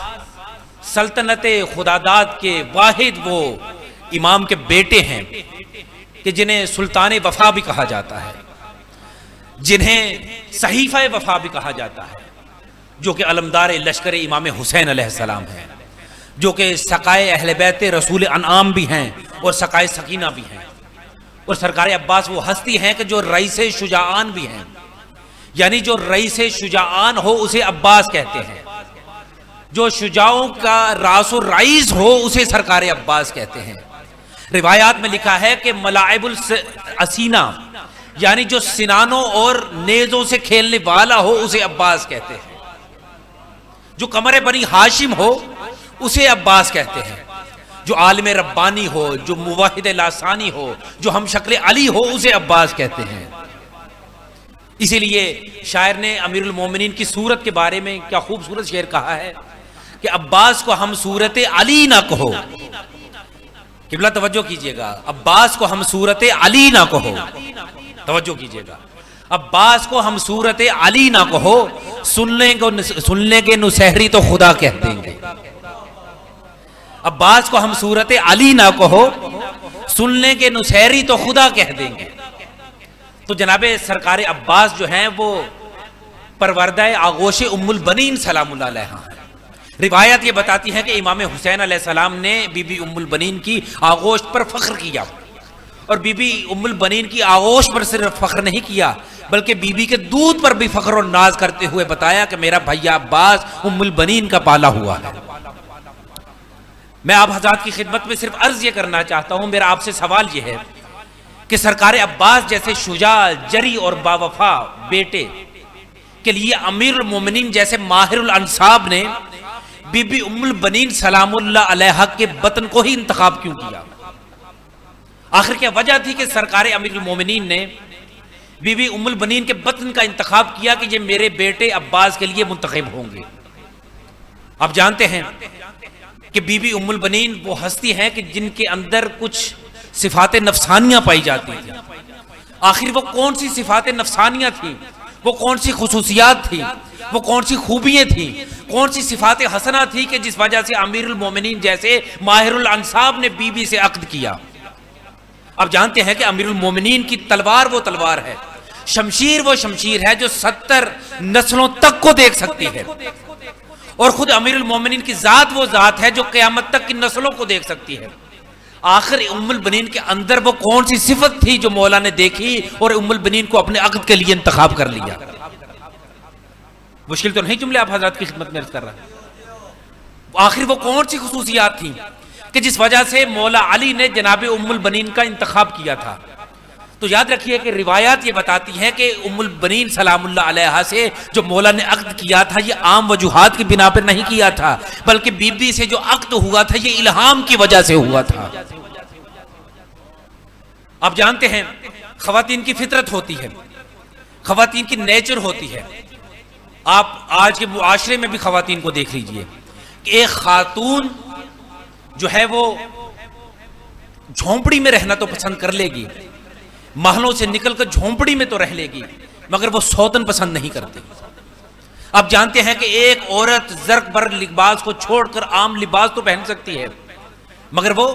سلطنت خداداد کے واحد وہ امام کے بیٹے ہیں۔ کہ جنہیں سلطان وفا بھی کہا جاتا ہے، جنہیں صحیفہ وفا بھی کہا جاتا ہے، جو کہ علمدار لشکر امام حسین علیہ السلام ہیں، جو کہ سقائے اہل بیت رسول انعام بھی ہیں اور سقائے سکینہ بھی ہیں، اور سرکار عباس وہ ہستی ہیں کہ جو رئیس شجاعان بھی ہیں، یعنی جو رئیس شجاعان ہو اسے عباس کہتے ہیں، جو شجاعوں کا راس و رئیس ہو اسے سرکار عباس کہتے ہیں۔ روایات میں لکھا ہے کہ ملاعب الاسینہ، یعنی جو سنانوں اور نیزوں سے کھیلنے والا ہو اسے عباس کہتے ہیں، جو قمر بنی ہاشم ہو اسے عباس کہتے ہیں، جو عالم ربانی ہو، جو موحد لاسانی ہو، جو ہم شکل علی ہو اسے عباس کہتے ہیں۔ اسی لیے شاعر نے امیر المومنین کی صورت کے بارے میں کیا خوبصورت شعر کہا ہے کہ عباس کو ہم صورت علی نہ کہو، قبلہ توجہ کیجئے گا، عباس کو ہم صورت علی نہ کہو، توجہ کیجئے گا، عباس کو ہم صورت علی نہ کہو، سننے کے نسہری تو خدا کہہ دیں گے۔ عباس کو ہم صورت علی نہ کہو، سننے کے نسہری تو خدا کہہ دیں گے۔ تو جناب سرکار عباس جو ہیں وہ پروردہ آغوش ام البنین سلام اللہ علیہ ہیں۔ روایت یہ بتاتی ہے کہ امام حسین علیہ السلام نے بی بی ام البنین کی آغوش پر فخر کیا، اور بی بی ام البنین کی آغوش پر صرف فخر نہیں کیا بلکہ بی بی کے دودھ پر بھی فخر و ناز کرتے ہوئے بتایا کہ میرا بھیا عباس ام البنین کا پالا ہوا ہے۔ میں آپ حضرات کی خدمت میں صرف عرض یہ کرنا چاہتا ہوں، میرا آپ سے سوال یہ ہے کہ سرکار عباس جیسے شجاع، جری اور باوفا بیٹے کے لیے امیر المومنین جیسے ماہر الانصاب نے بی بی ام البنین سلام اللہ علیہا کے بطن کو ہی انتخاب کیوں کیا؟ آخر کیا وجہ تھی کہ سرکار امیر المومنین نے بی بی ام البنین کے بطن کا انتخاب کیا کہ یہ میرے بیٹے عباس کے لیے منتخب ہوں گے؟ آپ جانتے ہیں کہ بی بی ام البنین وہ ہستی ہیں کہ جن کے اندر کچھ صفات نفسانیہ پائی جاتی تھی۔ آخر وہ کون سی صفات نفسانیہ تھی، وہ کون سی خصوصیات تھی، وہ کون سی خوبیاں تھیں، کون سی صفات حسنہ تھی کہ جس وجہ سے امیر المومنین جیسے ماہر الانصاب نے بی بی سے عقد کیا؟ اب جانتے ہیں کہ امیر المومنین کی تلوار وہ تلوار ہے، شمشیر وہ شمشیر ہے جو 70 نسلوں تک کو دیکھ سکتی ہے، اور خود امیر المومنین کی ذات وہ ذات ہے جو قیامت تک کی نسلوں کو دیکھ سکتی ہے۔ آخر ام البنین کے اندر وہ کون سی صفت تھی جو مولا نے دیکھی اور ام البنین کو اپنے عقد کے لیے انتخاب کر لیا؟ مشکل تو نہیں جملے آپ حضرات کی خدمت میں عرض کر رہا ہے۔ آخر وہ کون سی خصوصیات تھیں کہ جس وجہ سے مولا علی نے جناب ام البنین کا انتخاب کیا تھا؟ تو یاد رکھیے کہ روایات یہ بتاتی ہے کہ ام البنین سلام اللہ علیہا سے جو مولا نے عقد کیا تھا یہ عام وجوہات کی بنا پر نہیں کیا تھا، بلکہ بی بی سے جو عقد ہوا تھا یہ الہام کی وجہ سے ہوا تھا۔ آپ جانتے ہیں خواتین کی فطرت ہوتی ہے، خواتین کی نیچر ہوتی ہے۔ آپ آج کے معاشرے میں بھی خواتین کو دیکھ لیجئے کہ ایک خاتون جو ہے وہ جھونپڑی میں رہنا تو پسند کر لے گی، محلوں سے نکل کر جھونپڑی میں تو رہ لے گی، مگر وہ سوتن پسند نہیں کرتی۔ آپ جانتے ہیں کہ ایک عورت زرق بر لباس کو چھوڑ کر عام لباس تو پہن سکتی ہے مگر وہ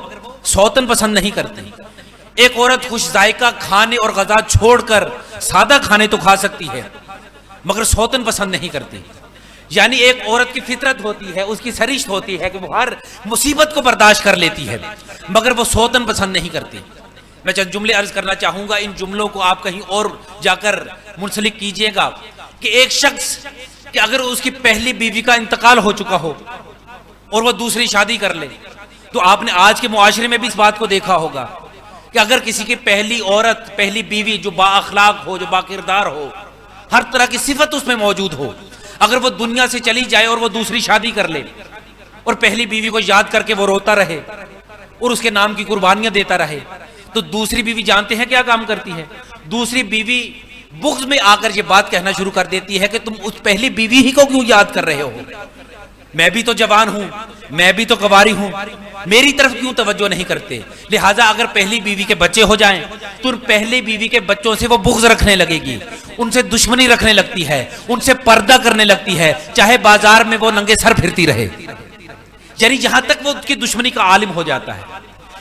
سوتن پسند نہیں کرتی۔ ایک عورت خوش ذائقہ کھانے اور غذا چھوڑ کر سادہ کھانے تو کھا سکتی ہے مگر سوتن پسند نہیں کرتی۔ یعنی ایک عورت کی فطرت ہوتی ہے، اس کی سرشت ہوتی ہے کہ وہ ہر مصیبت کو برداشت کر لیتی ہے مگر وہ سوتن پسند نہیں کرتی۔ میں چند جملے عرض کرنا چاہوں گا، ان جملوں کو آپ کہیں اور جا کر منسلک کیجئے گا کہ ایک شخص کہ اگر اس کی پہلی بیوی کا انتقال ہو چکا ہو اور وہ دوسری شادی کر لے، تو آپ نے آج کے معاشرے میں بھی اس بات کو دیکھا ہوگا کہ اگر کسی کی پہلی عورت، پہلی بیوی جو با اخلاق ہو، جو با کردار ہو، ہر طرح کی صفت اس میں موجود ہو، اگر وہ دنیا سے چلی جائے اور وہ دوسری شادی کر لے اور پہلی بیوی کو یاد کر کے وہ روتا رہے اور اس کے نام کی قربانیاں دیتا رہے، تو دوسری بیوی جانتے ہیں کیا کام کرتی ہے؟ دوسری بیوی بغض میں آ کر یہ بات کہنا شروع کر دیتی ہے کہ تم اس پہلی بیوی ہی کو کیوں یاد کر رہے ہو؟ میں بھی تو جوان ہوں، میں بھی تو کنواری ہوں، میری طرف کیوں توجہ نہیں کرتے؟ لہٰذا اگر پہلی بیوی کے بچے ہو جائیں تو پہلی بیوی کے بچوں سے وہ بغض رکھنے لگے گی، ان سے دشمنی رکھنے لگتی ہے، ان سے پردہ کرنے لگتی ہے، چاہے بازار میں وہ ننگے سر پھرتی رہے، یعنی جہاں تک وہ اس کی دشمنی کا عالم ہو جاتا ہے۔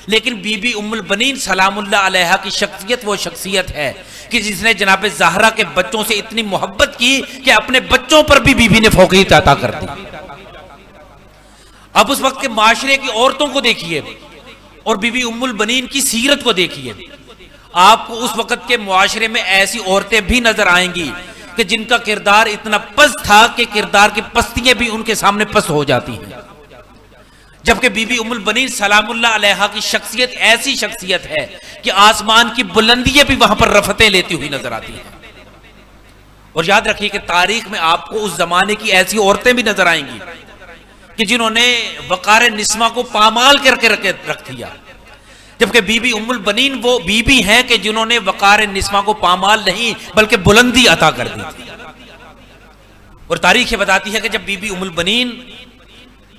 لیکن بی بی ام البنین سلام اللہ علیہا کی شخصیت وہ شخصیت ہے کہ جس نے جناب زہرا کے بچوں سے اتنی محبت کی کہ اپنے بچوں پر بھی بی بی نے فوقیت عطا کر دی۔ اب اس وقت کے معاشرے کی عورتوں کو دیکھیے اور بی بی ام البنین کی سیرت کو دیکھیے، آپ کو اس وقت کے معاشرے میں ایسی عورتیں بھی نظر آئیں گی کہ جن کا کردار اتنا پست تھا کہ کردار کی پستیاں بھی ان کے سامنے پست ہو جاتی ہیں، جبکہ بی بی ام البنین سلام اللہ علیہا کی شخصیت ایسی شخصیت ہے کہ آسمان کی بلندیاں بھی وہاں پر رفتیں لیتی ہوئی نظر آتی ہیں۔ اور یاد رکھیے کہ تاریخ میں آپ کو اس زمانے کی ایسی عورتیں بھی نظر آئیں گی کہ جنہوں نے وقار نسواں کو پامال کر کے رکھ دیا، جبکہ بی بی ام البنین وہ بی بی ہیں کہ جنہوں نے وقار نسواں کو پامال نہیں بلکہ بلندی عطا کر دی تھی۔ اور تاریخ یہ بتاتی ہے کہ جب بی بی ام البنین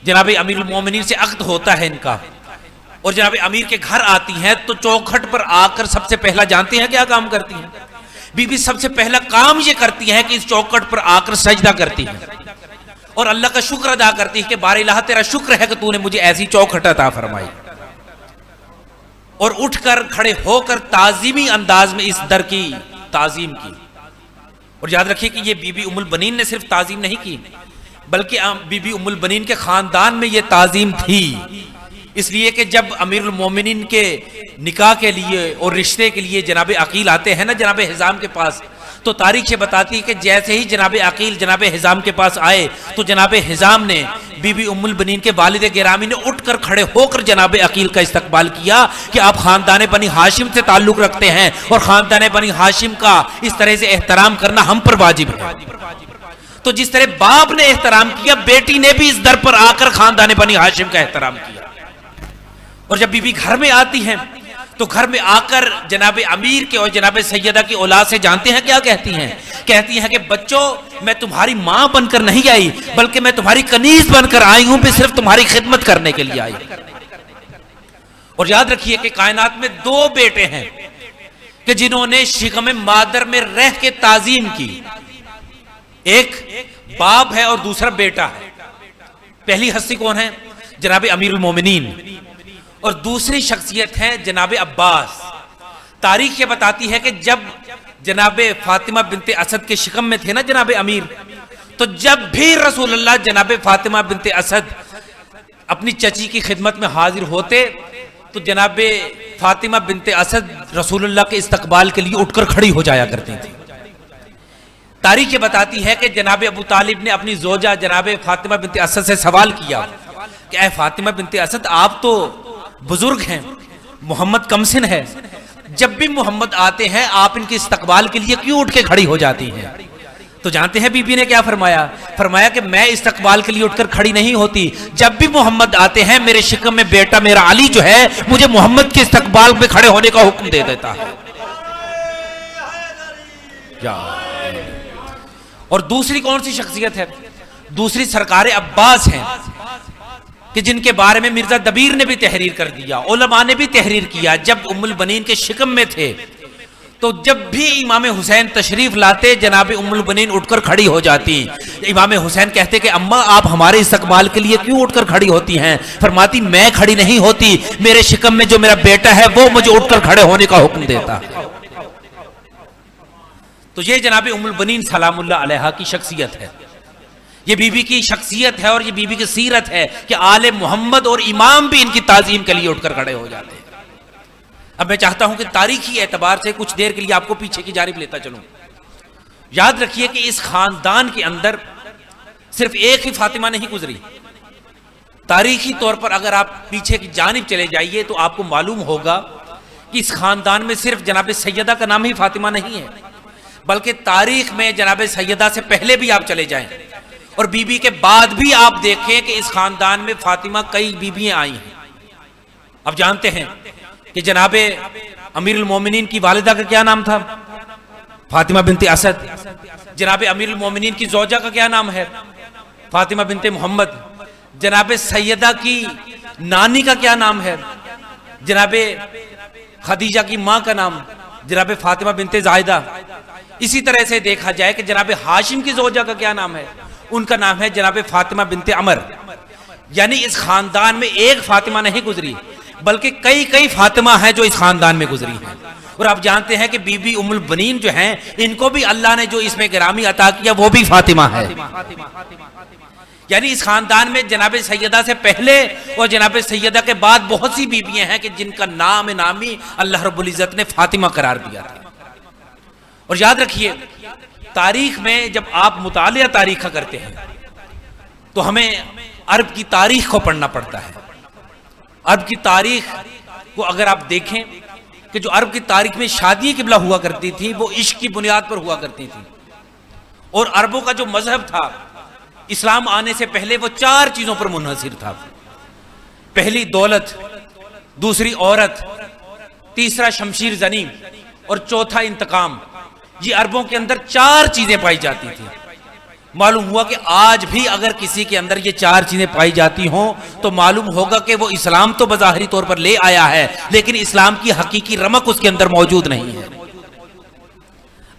جناب امیر المومنین سے عقد ہوتا ہے ان کا اور جناب امیر کے گھر آتی ہیں تو چوکھٹ پر آ کر سب سے پہلا جانتے ہیں کیا کام کرتی ہیں؟ بی بی سب سے پہلا کام یہ کرتی ہے کہ اس چوکھٹ پر آ کر سجدہ کرتی ہے اور اللہ کا شکر ادا کرتی ہے کہ بار الہ تیرا شکر ہے کہ تو نے مجھے ایسی چوکھٹ عطا فرمائی، اور اٹھ کر کھڑے ہو کر تعظیمی انداز میں اس در کی تعظیم کی۔ اور یاد رکھیے کہ یہ بی بی ام البنین نے صرف تعظیم نہیں کی بلکہ بی بی ام البنین کے خاندان میں یہ تعظیم تھی، اس لیے کہ جب امیر المومنین کے نکاح کے لیے اور رشتے کے لیے جناب عقیل آتے ہیں نا جناب حزام کے پاس، تو تاریخ یہ بتاتی ہے کہ جیسے ہی جناب عقیل جناب حزام کے پاس آئے تو جناب حزام نے بی بی ام البنین کے والد گرامی نے اٹھ کر کھڑے ہو کر جناب عقیل کا استقبال کیا کہ آپ خاندان بنی ہاشم سے تعلق رکھتے ہیں اور خاندان بنی ہاشم کا اس طرح سے احترام کرنا ہم پر واجب ہے۔ تو جس طرح باپ نے احترام کیا، بیٹی نے بھی اس در پر آ کر خاندان بنی ہاشم کا احترام کیا۔ اور جب بی بی گھر میں آتی ہیں تو گھر میں آ کر جناب امیر کے اور جناب سیدہ کی اولاد سے جانتے ہیں کیا کہتی ہیں؟ کہتی ہیں کہ بچوں میں تمہاری ماں بن کر نہیں آئی بلکہ میں تمہاری کنیز بن کر آئی ہوں، صرف تمہاری خدمت کرنے کے لیے آئی۔ اور یاد رکھیے کہ کائنات میں دو بیٹے ہیں کہ جنہوں نے شکم مادر میں رہ کے تعظیم کی، ایک باپ ہے اور دوسرا بیٹا ہے۔ پہلی ہستی کون ہے؟ جناب امیر المومنین، اور دوسری شخصیت ہے جناب عباس۔ تاریخ یہ بتاتی ہے کہ جب جناب فاطمہ بنت اسد کے شکم میں تھے نا جناب امیر، تو جب بھی رسول اللہ جناب فاطمہ بنت اسد اپنی چچی کی خدمت میں حاضر ہوتے تو جناب فاطمہ بنت اسد رسول اللہ کے استقبال کے لیے اٹھ کر کھڑی ہو جایا کرتی تھی۔ تاریخ یہ بتاتی ہے کہ جناب ابو طالب نے اپنی زوجہ جناب فاطمہ بنت اسد سے سوال کیا کہ اے فاطمہ بنت اسد، آپ تو بزرگ ہیں، محمد کم سن ہے، جب بھی محمد آتے ہیں آپ ان کے استقبال کے لیے کیوں اٹھ کے کھڑی ہو جاتی ہیں؟ تو جانتے ہیں بی بی نے کیا فرمایا؟ فرمایا کہ میں استقبال کے لیے اٹھ کر کھڑی نہیں ہوتی، جب بھی محمد آتے ہیں میرے شکم میں بیٹا میرا علی جو ہے مجھے محمد کے استقبال میں کھڑے ہونے کا حکم دے دیتا ہے۔ اور دوسری کون سی شخصیت ہے؟ دوسری سرکار عباس ہیں کہ جن کے بارے میں مرزا دبیر نے بھی تحریر کر دیا، علماء نے بھی تحریر کیا۔ جب ام البنین کے شکم میں تھے تو جب بھی امام حسین تشریف لاتے جناب ام البنین اٹھ کر کھڑی ہو جاتی۔ امام حسین کہتے کہ اماں آپ ہمارے استقبال کے لیے کیوں اٹھ کر کھڑی ہوتی ہیں؟ فرماتی میں کھڑی نہیں ہوتی، میرے شکم میں جو میرا بیٹا ہے وہ مجھے اٹھ کر کھڑے ہونے کا حکم دیتا۔ تو یہ جناب ام البنین سلام اللہ علیہا کی شخصیت ہے، یہ بی بی کی شخصیت ہے اور یہ بی بی کی سیرت ہے کہ آل محمد اور امام بھی ان کی تعظیم کے لیے اٹھ کر کھڑے ہو جاتے ہیں۔ اب میں چاہتا ہوں کہ تاریخی اعتبار سے کچھ دیر کے لیے آپ کو پیچھے کی جانب لیتا چلوں۔ یاد رکھیے کہ اس خاندان کے اندر صرف ایک ہی فاطمہ نہیں گزری۔ تاریخی طور پر اگر آپ پیچھے کی جانب چلے جائیے تو آپ کو معلوم ہوگا کہ اس خاندان میں صرف جناب سیدہ کا نام ہی فاطمہ نہیں ہے، بلکہ تاریخ میں جناب سیدہ سے پہلے بھی آپ چلے جائیں اور بی بی کے بعد بھی آپ دیکھیں کہ اس خاندان میں فاطمہ کئی بیویاں آئی ہیں۔ اب جانتے ہیں کہ جناب امیر المومنین کی والدہ کا کیا نام تھا؟ فاطمہ بنت اسد۔ جناب امیر المومنین کی زوجہ کا کیا نام ہے؟ فاطمہ بنت محمد۔ جناب سیدہ کی نانی کا کیا نام ہے؟ جناب خدیجہ کی ماں کا نام جناب فاطمہ بنت زائدہ۔ اسی طرح سے دیکھا جائے کہ جناب ہاشم کی زوجہ کا کیا نام ہے؟ ان کا نام ہے جناب فاطمہ بنت عمر۔ یعنی اس خاندان میں ایک فاطمہ نہیں گزری بلکہ کئی کئی فاطمہ ہیں جو اس خاندان میں گزری ہیں. اور آپ جانتے ہیں کہ بی بی ام البنین جو ہیں ان کو بھی اللہ نے جو اس میں گرامی عطا کیا وہ بھی فاطمہ ہے. یعنی اس خاندان میں جناب سیدہ سے پہلے اور جناب سیدہ کے بعد بہت سی بیویاں ہیں کہ جن کا نام نامی اللہ رب العزت نے فاطمہ قرار دیا تھا. اور یاد رکھیے تاریخ میں جب آپ مطالعہ تاریخ کا کرتے ہیں تو ہمیں عرب کی تاریخ کو پڑھنا پڑتا ہے. عرب کی تاریخ کو اگر آپ دیکھیں کہ جو عرب کی تاریخ میں شادی قبلہ ہوا کرتی تھی وہ عشق کی بنیاد پر ہوا کرتی تھی. اور عربوں کا جو مذہب تھا اسلام آنے سے پہلے وہ 4 چیزوں پر منحصر تھا. پہلی دولت، دوسری عورت، تیسرا شمشیر زنی اور چوتھا انتقام. یہ عربوں کے اندر 4 چیزیں پائی جاتی تھی. معلوم ہوا کہ آج بھی اگر کسی کے اندر یہ 4 چیزیں پائی جاتی ہوں تو معلوم ہوگا کہ وہ اسلام تو بظاہری طور پر لے آیا ہے لیکن اسلام کی حقیقی رمق اس کے اندر موجود نہیں ہے.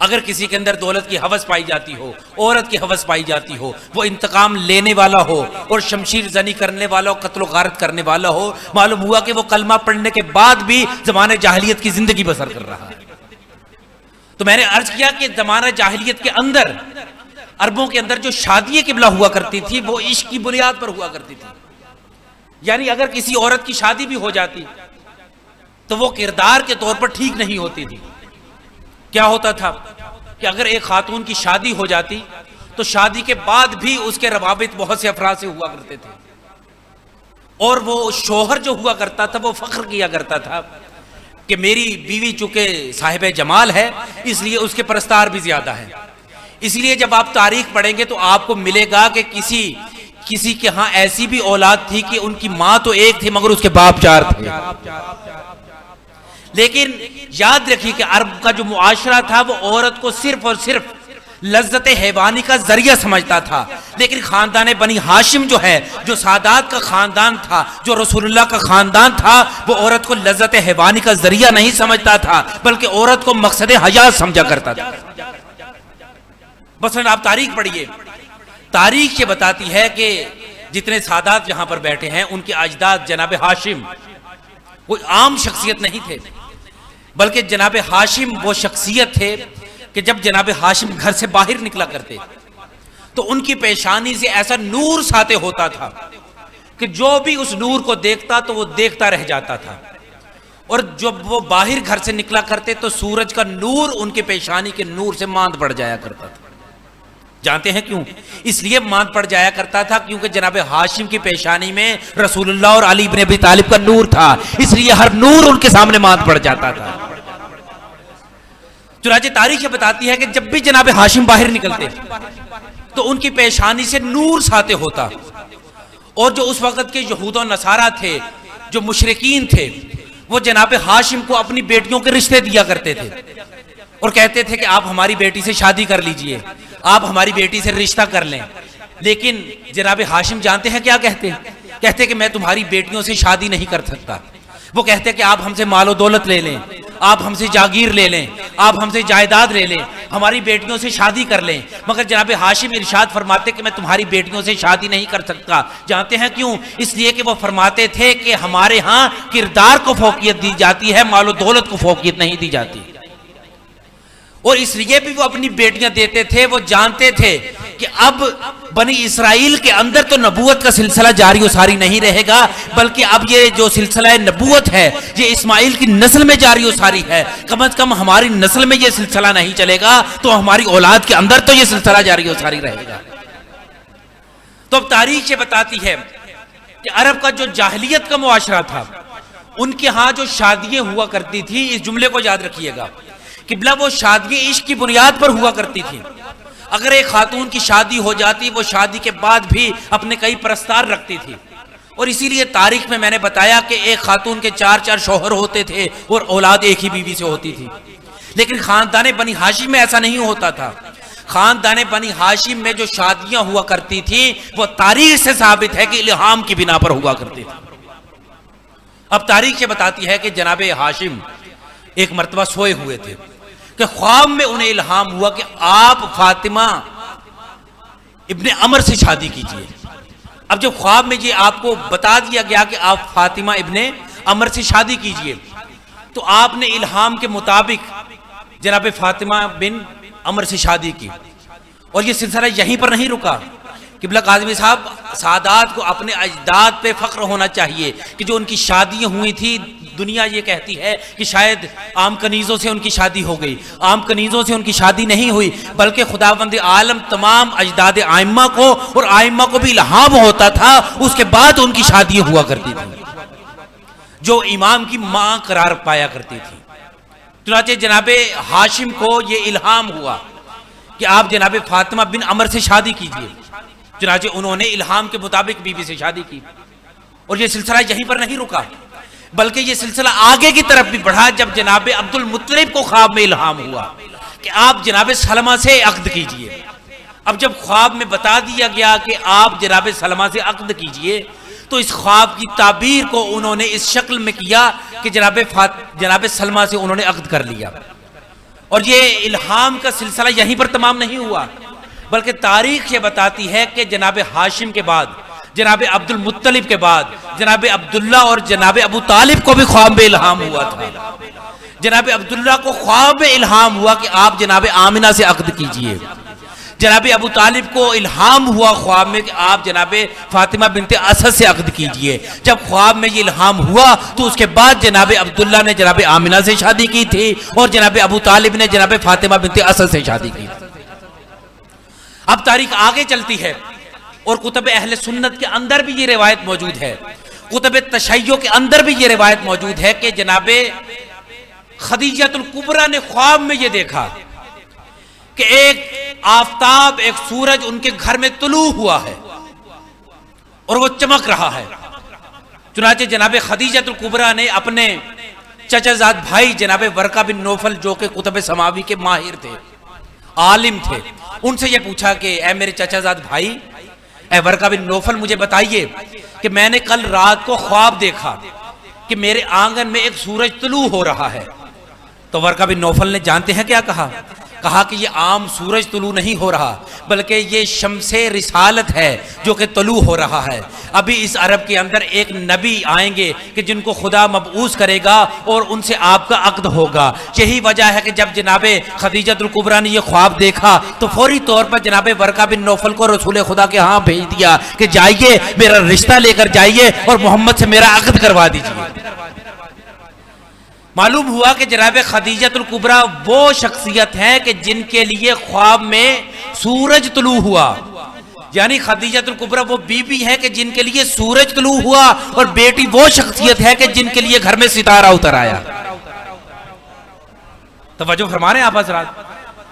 اگر کسی کے اندر دولت کی ہوس پائی جاتی ہو، عورت کی ہوس پائی جاتی ہو، وہ انتقام لینے والا ہو اور شمشیر زنی کرنے والا ہو، قتل و غارت کرنے والا ہو، معلوم ہوا کہ وہ کلمہ پڑھنے کے بعد بھی زمانہ جاہلیت کی زندگی بسر کر رہا ہے. تو میں نے عرض کیا کہ زمانہ جاہلیت کے اندر عربوں کے اندر جو شادی قبلہ ہوا کرتی تھی وہ عشق کی بنیاد پر ہوا کرتی تھی. یعنی اگر کسی عورت کی شادی بھی ہو جاتی تو وہ کردار کے طور پر ٹھیک نہیں ہوتی تھی. کیا ہوتا تھا کہ اگر ایک خاتون کی شادی ہو جاتی تو شادی کے بعد بھی اس کے روابط بہت سے افراد سے ہوا کرتے تھے اور وہ شوہر جو ہوا کرتا تھا وہ فخر کیا کرتا تھا کہ میری بیوی چونکہ صاحب جمال ہے اس لیے اس کے پرستار بھی زیادہ ہیں. اس لیے جب آپ تاریخ پڑھیں گے تو آپ کو ملے گا کہ کسی کے ہاں ایسی بھی اولاد تھی کہ ان کی ماں تو ایک تھی مگر اس کے باپ 4 تھے. لیکن یاد رکھیے کہ عرب کا جو معاشرہ تھا وہ عورت کو صرف اور صرف لذت حیوانی کا ذریعہ سمجھتا تھا. لیکن خاندان بنی ہاشم جو ہے، جو سادات کا خاندان تھا، جو رسول اللہ کا خاندان تھا، وہ عورت کو لذت حیوانی کا ذریعہ نہیں سمجھتا تھا بلکہ عورت کو مقصد حیات سمجھا کرتا تھا. مثلا آپ تاریخ پڑھیے، تاریخ یہ بتاتی ہے کہ جتنے سادات یہاں پر بیٹھے ہیں ان کے اجداد جناب ہاشم کوئی عام شخصیت نہیں تھے بلکہ جناب ہاشم وہ شخصیت تھے کہ جب جناب ہاشم گھر سے باہر نکلا کرتے تو ان کی پیشانی سے ایسا نور ساطع ہوتا تھا کہ جو بھی اس نور کو دیکھتا تو وہ دیکھتا رہ جاتا تھا. اور جب وہ باہر گھر سے نکلا کرتے تو سورج کا نور ان کے پیشانی کے نور سے ماند پڑ جایا کرتا تھا. جانتے ہیں کیوں؟ اس لیے ماند پڑ جایا کرتا تھا کیونکہ جناب ہاشم کی پیشانی میں رسول اللہ اور علی بن ابی طالب کا نور تھا، اس لیے ہر نور ان کے سامنے ماند پڑ جاتا تھا. چنانچہ تاریخ یہ بتاتی ہے کہ جب بھی جناب ہاشم باہر نکلتے تو ان کی پیشانی سے نور ساطع ہوتا. اور جو اس وقت کے یہود و نصارہ تھے، جو مشرکین تھے، وہ جناب ہاشم کو اپنی بیٹیوں کے رشتے دیا کرتے تھے اور کہتے تھے کہ آپ ہماری بیٹی سے شادی کر لیجئے، آپ ہماری بیٹی سے رشتہ کر لیں. لیکن جناب ہاشم جانتے ہیں کیا کہتے کہ میں تمہاری بیٹیوں سے شادی نہیں کر سکتا. وہ کہتے کہ آپ ہم سے مال و دولت لے لیں، آپ ہم سے جاگیر لے لیں، آپ ہم سے جائیداد لے لیں، ہماری بیٹیوں سے شادی کر لیں. مگر جناب ہاشم ارشاد فرماتے کہ میں تمہاری بیٹیوں سے شادی نہیں کر سکتا. جانتے ہیں کیوں؟ اس لیے کہ وہ فرماتے تھے کہ ہمارے ہاں کردار کو فوقیت دی جاتی ہے، مال و دولت کو فوقیت نہیں دی جاتی. اور اس لیے بھی وہ اپنی بیٹیاں دیتے تھے. وہ جانتے تھے کہ اب بنی اسرائیل کے اندر تو نبوت کا سلسلہ جاری و ساری نہیں رہے گا بلکہ اب یہ جو سلسلہ نبوت ہے یہ اسماعیل کی نسل میں جاری و ساری ہے. کم از کم ہماری نسل میں یہ سلسلہ نہیں چلے گا تو ہماری اولاد کے اندر تو یہ سلسلہ جاری و ساری رہے گا. تو اب تاریخ یہ بتاتی ہے کہ عرب کا جو جاہلیت کا معاشرہ تھا ان کے ہاں جو شادیاں ہوا کرتی تھی، اس جملے کو یاد رکھیے گا، قبلہ وہ شادی عشق کی بنیاد پر ہوا کرتی تھی. اگر ایک خاتون کی شادی ہو جاتی وہ شادی کے بعد بھی اپنے کئی پرستار رکھتی تھی. اور اسی لیے تاریخ میں نے بتایا کہ ایک خاتون کے 4 شوہر ہوتے تھے اور اولاد ایک ہی بیوی سے ہوتی تھی. لیکن خاندان بنی ہاشم میں ایسا نہیں ہوتا تھا. خاندان بنی ہاشم میں جو شادیاں ہوا کرتی تھیں وہ تاریخ سے ثابت ہے کہ الہام کی بنا پر ہوا کرتی تھی. اب تاریخ یہ بتاتی ہے کہ جناب ہاشم ایک مرتبہ سوئے ہوئے تھے کہ خواب میں انہیں الہام ہوا کہ آپ فاطمہ ابن عمر سے شادی کیجئے. اب جب خواب میں یہ آپ کو بتا دیا گیا کہ آپ فاطمہ ابن عمر سے شادی کیجئے، تو آپ نے الہام کے مطابق جناب فاطمہ بن عمر سے شادی کی. اور یہ سلسلہ یہیں پر نہیں رکا. قبلہ قاظمی صاحب، سادات کو اپنے اجداد پہ فخر ہونا چاہیے کہ جو ان کی شادیاں ہوئی تھی، دنیا یہ کہتی ہے کہ شاید عام کنیزوں سے ان کی شادی ہو گئی. عام کنیزوں سے ان کی شادی نہیں ہوئی، بلکہ خداوند عالم تمام اجداد ائمہ کو اور ائمہ کو بھی الہام ہوتا تھا، اس کے بعد ان کی شادی ہوا کرتی تھی جو امام کی ماں قرار پایا کرتی تھی. چنانچہ جناب ہاشم کو یہ الہام ہوا کہ آپ جناب فاطمہ بن عمر سے شادی کیجئے. چنانچہ انہوں نے الہام کے مطابق بی بی سے شادی کی. اور یہ سلسلہ یہیں پر نہیں رکا، بلکہ یہ سلسلہ آگے کی طرف بھی بڑھا. جب جناب عبد المطلب کو خواب میں الہام ہوا کہ آپ جناب سلمہ سے عقد کیجئے. اب جب خواب میں بتا دیا گیا کہ آپ جناب سلمہ سے عقد کیجئے، تو اس خواب کی تعبیر کو انہوں نے اس شکل میں کیا کہ جناب سلمہ سے انہوں نے عقد کر لیا. اور یہ الہام کا سلسلہ یہیں پر تمام نہیں ہوا، بلکہ تاریخ یہ بتاتی ہے کہ جناب ہاشم کے بعد، جناب عبد المطلب کے بعد، جناب عبداللہ اور جناب ابو طالب کو بھی خواب میں الہام ہوا تھا. جناب عبداللہ کو خواب میں الہام ہوا کہ آپ جناب آمنہ سے عقد کیجئے. جناب ابو طالب کو الہام ہوا خواب میں کہ آپ جناب فاطمہ بنت اسد سے عقد کیجئے. جب خواب میں یہ الہام ہوا تو اس کے بعد جناب عبداللہ نے جناب آمنہ سے شادی کی تھی اور جناب ابو طالب نے جناب فاطمہ بنت اسد سے شادی کی. اب تاریخ آگے چلتی ہے اور کتب اہل سنت کے اندر بھی یہ روایت موجود ہے، کتب تشیع کے اندر بھی یہ روایت موجود ہے کہ جناب خدیجہ الکبریٰ نے خواب میں یہ دیکھا کہ ایک آفتاب، ایک سورج ان کے گھر میں طلوع ہوا ہے اور وہ چمک رہا ہے. چنانچہ جناب خدیجہ الکبریٰ نے اپنے چچا زاد بھائی جناب ورقہ بن نوفل، جو کہ کتب سماوی کے ماہر تھے، عالم تھے، ان سے یہ پوچھا کہ اے میرے چچا زاد بھائی، اے ورقہ بن نوفل، مجھے بتائیے کہ میں نے کل رات کو خواب دیکھا کہ میرے آنگن میں ایک سورج طلوع ہو رہا ہے. تو ورقہ بن نوفل نے جانتے ہیں کیا کہا؟ کہا کہ یہ عام سورج طلوع نہیں ہو رہا، بلکہ یہ شمس رسالت ہے جو کہ طلوع ہو رہا ہے. ابھی اس عرب کے اندر ایک نبی آئیں گے کہ جن کو خدا مبعوث کرے گا اور ان سے آپ کا عقد ہوگا. یہی وجہ ہے کہ جب جناب خدیجہ الکبریٰ نے یہ خواب دیکھا تو فوری طور پر جناب ورقہ بن نوفل کو رسول خدا کے ہاں بھیج دیا کہ جائیے میرا رشتہ لے کر جائیے اور محمد سے میرا عقد کروا دیجیے. معلوم ہوا کہ جناب خدیجہ الکبریٰ وہ شخصیت ہیں کہ جن کے لیے خواب میں سورج طلوع ہوا. یعنی خدیجہ الکبریٰ وہ بی بی ہے کہ جن کے لیے سورج طلوع ہوا، اور بیٹی وہ شخصیت ہے کہ جن کے لیے گھر میں ستارہ اتر آیا. توجہ فرما رہے ہیں آپ حضرات؟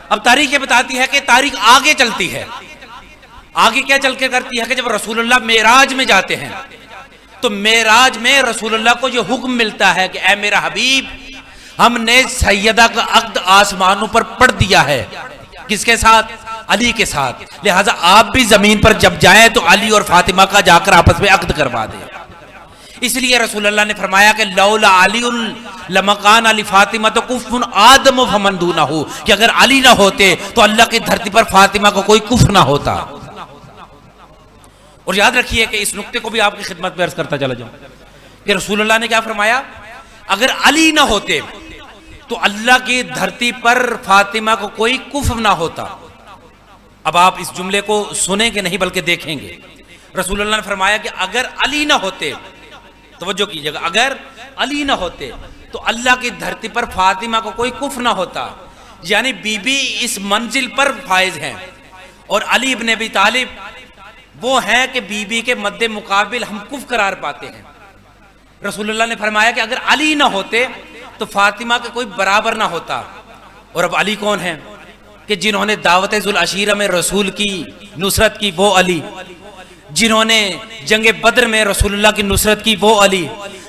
اب تاریخ یہ بتاتی ہے کہ تاریخ آگے چلتی ہے. آگے کیا چل کے کرتی ہے کہ جب رسول اللہ معراج میں جاتے ہیں تو معراج میں رسول اللہ کو یہ حکم ملتا ہے کہ اے میرا حبیب، ہم نے سیدہ کا عقد آسمانوں پر پڑھ دیا ہے. کس کے ساتھ؟ علی کے ساتھ. لہٰذا آپ بھی زمین پر جب جائیں تو علی اور فاطمہ کا جا کر آپس میں عقد کروا دیں. اس لیے رسول اللہ نے فرمایا کہ لولا علی لمکان علی فاطمہ تو کفر آدم فمن دونہ، کہ اگر علی نہ ہوتے تو اللہ کی دھرتی پر فاطمہ کو کوئی کفر نہ ہوتا. اور یاد رکھیے کہ اس نقطے کو بھی آپ کی خدمت میں عرض کرتا چلا جاؤں کہ رسول اللہ نے کیا فرمایا؟ اگر علی نہ ہوتے تو اللہ کی دھرتی پر فاطمہ کو کوئی کفر نہ ہوتا. اب آپ اس جملے کو سنیں کہ نہیں بلکہ دیکھیں گے. رسول اللہ نے فرمایا کہ اگر علی نہ ہوتے، توجہ کیجئے گا، اگر علی نہ ہوتے تو اللہ کی دھرتی پر فاطمہ کو کوئی کفر نہ ہوتا. یعنی بی بی اس منزل پر فائز ہیں، اور علی ابن ابی طالب وہ ہیں کہ بی بی کے مد مقابل ہم کفر قرار پاتے ہیں. رسول اللہ نے فرمایا کہ اگر علی نہ ہوتے تو فاطمہ کے کوئی برابر نہ ہوتا. اور اب علی کون ہیں کہ جنہوں نے دعوت ذوالعشیرہ میں رسول کی نصرت کی، وہ علی. جنہوں نے جنگ بدر میں رسول اللہ کی نصرت کی، وہ علی.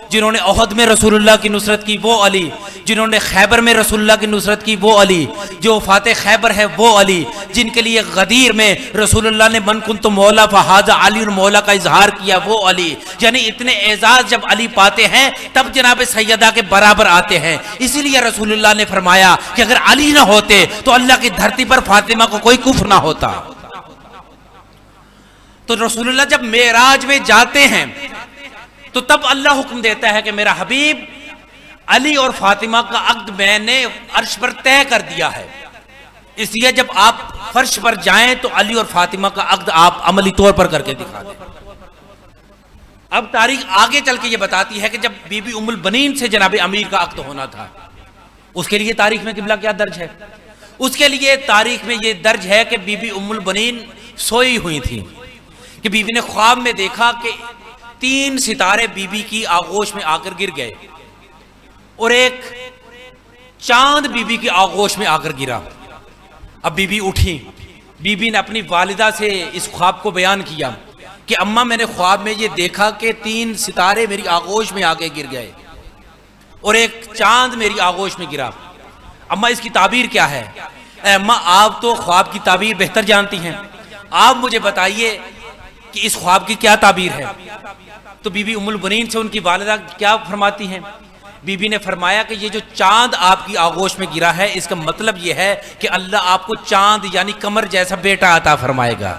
جنہوں نے احد میں رسول اللہ کی نصرت کی، وہ علی. جنہوں نے خیبر میں رسول اللہ کی نصرت کی، وہ علی. جو فاتح خیبر ہے وہ علی. جن کے لیے غدیر میں رسول اللہ نے من کنت مولا فہذا علی مولا کا اظہار کیا، وہ علی. یعنی اتنے اعزاز جب علی پاتے ہیں تب جناب سیدہ کے برابر آتے ہیں. اسی لیے رسول اللہ نے فرمایا کہ اگر علی نہ ہوتے تو اللہ کی دھرتی پر فاطمہ کو کوئی کفر نہ ہوتا. تو رسول اللہ جب معراج میں جاتے ہیں تو تب اللہ حکم دیتا ہے کہ میرا حبیب علی اور فاطمہ کا عقد میں نے عرش پر طے کر دیا ہے، اس لیے جب آپ فرش پر جائیں تو علی اور فاطمہ کا عقد آپ عملی طور پر کر کے دکھا دیں۔ اب تاریخ آگے چل کے یہ بتاتی ہے کہ جب بی بی ام البنین سے جناب امیر کا عقد ہونا تھا، اس کے لیے تاریخ میں قبلہ کیا درج ہے؟ اس کے لیے تاریخ میں یہ درج ہے کہ بی بی ام البنین سوئی ہوئی تھی کہ بی بی نے خواب میں دیکھا کہ 3 ستارے بی بی کی آغوش میں آ کر گر گئے اور ایک چاند بی بی کی آغوش میں آ کر گرا۔ اب بی بی اٹھی، بی بی نے اپنی والدہ سے اس خواب کو بیان کیا کہ اماں میں نے خواب میں یہ دیکھا کہ 3 ستارے میری آغوش میں آگے گر گئے اور ایک چاند میری آغوش میں گرا، اماں اس کی تعبیر کیا ہے؟ اے اماں آپ تو خواب کی تعبیر بہتر جانتی ہیں، آپ مجھے بتائیے کہ اس خواب کی کیا تعبیر ہے؟ تو بی بی ام البنین سے ان کی والدہ کیا فرماتی ہیں؟ بی بی نے فرمایا کہ یہ جو چاند آپ کی آغوش میں گرا ہے اس کا مطلب یہ ہے کہ اللہ آپ کو چاند یعنی قمر جیسا بیٹا عطا فرمائے گا،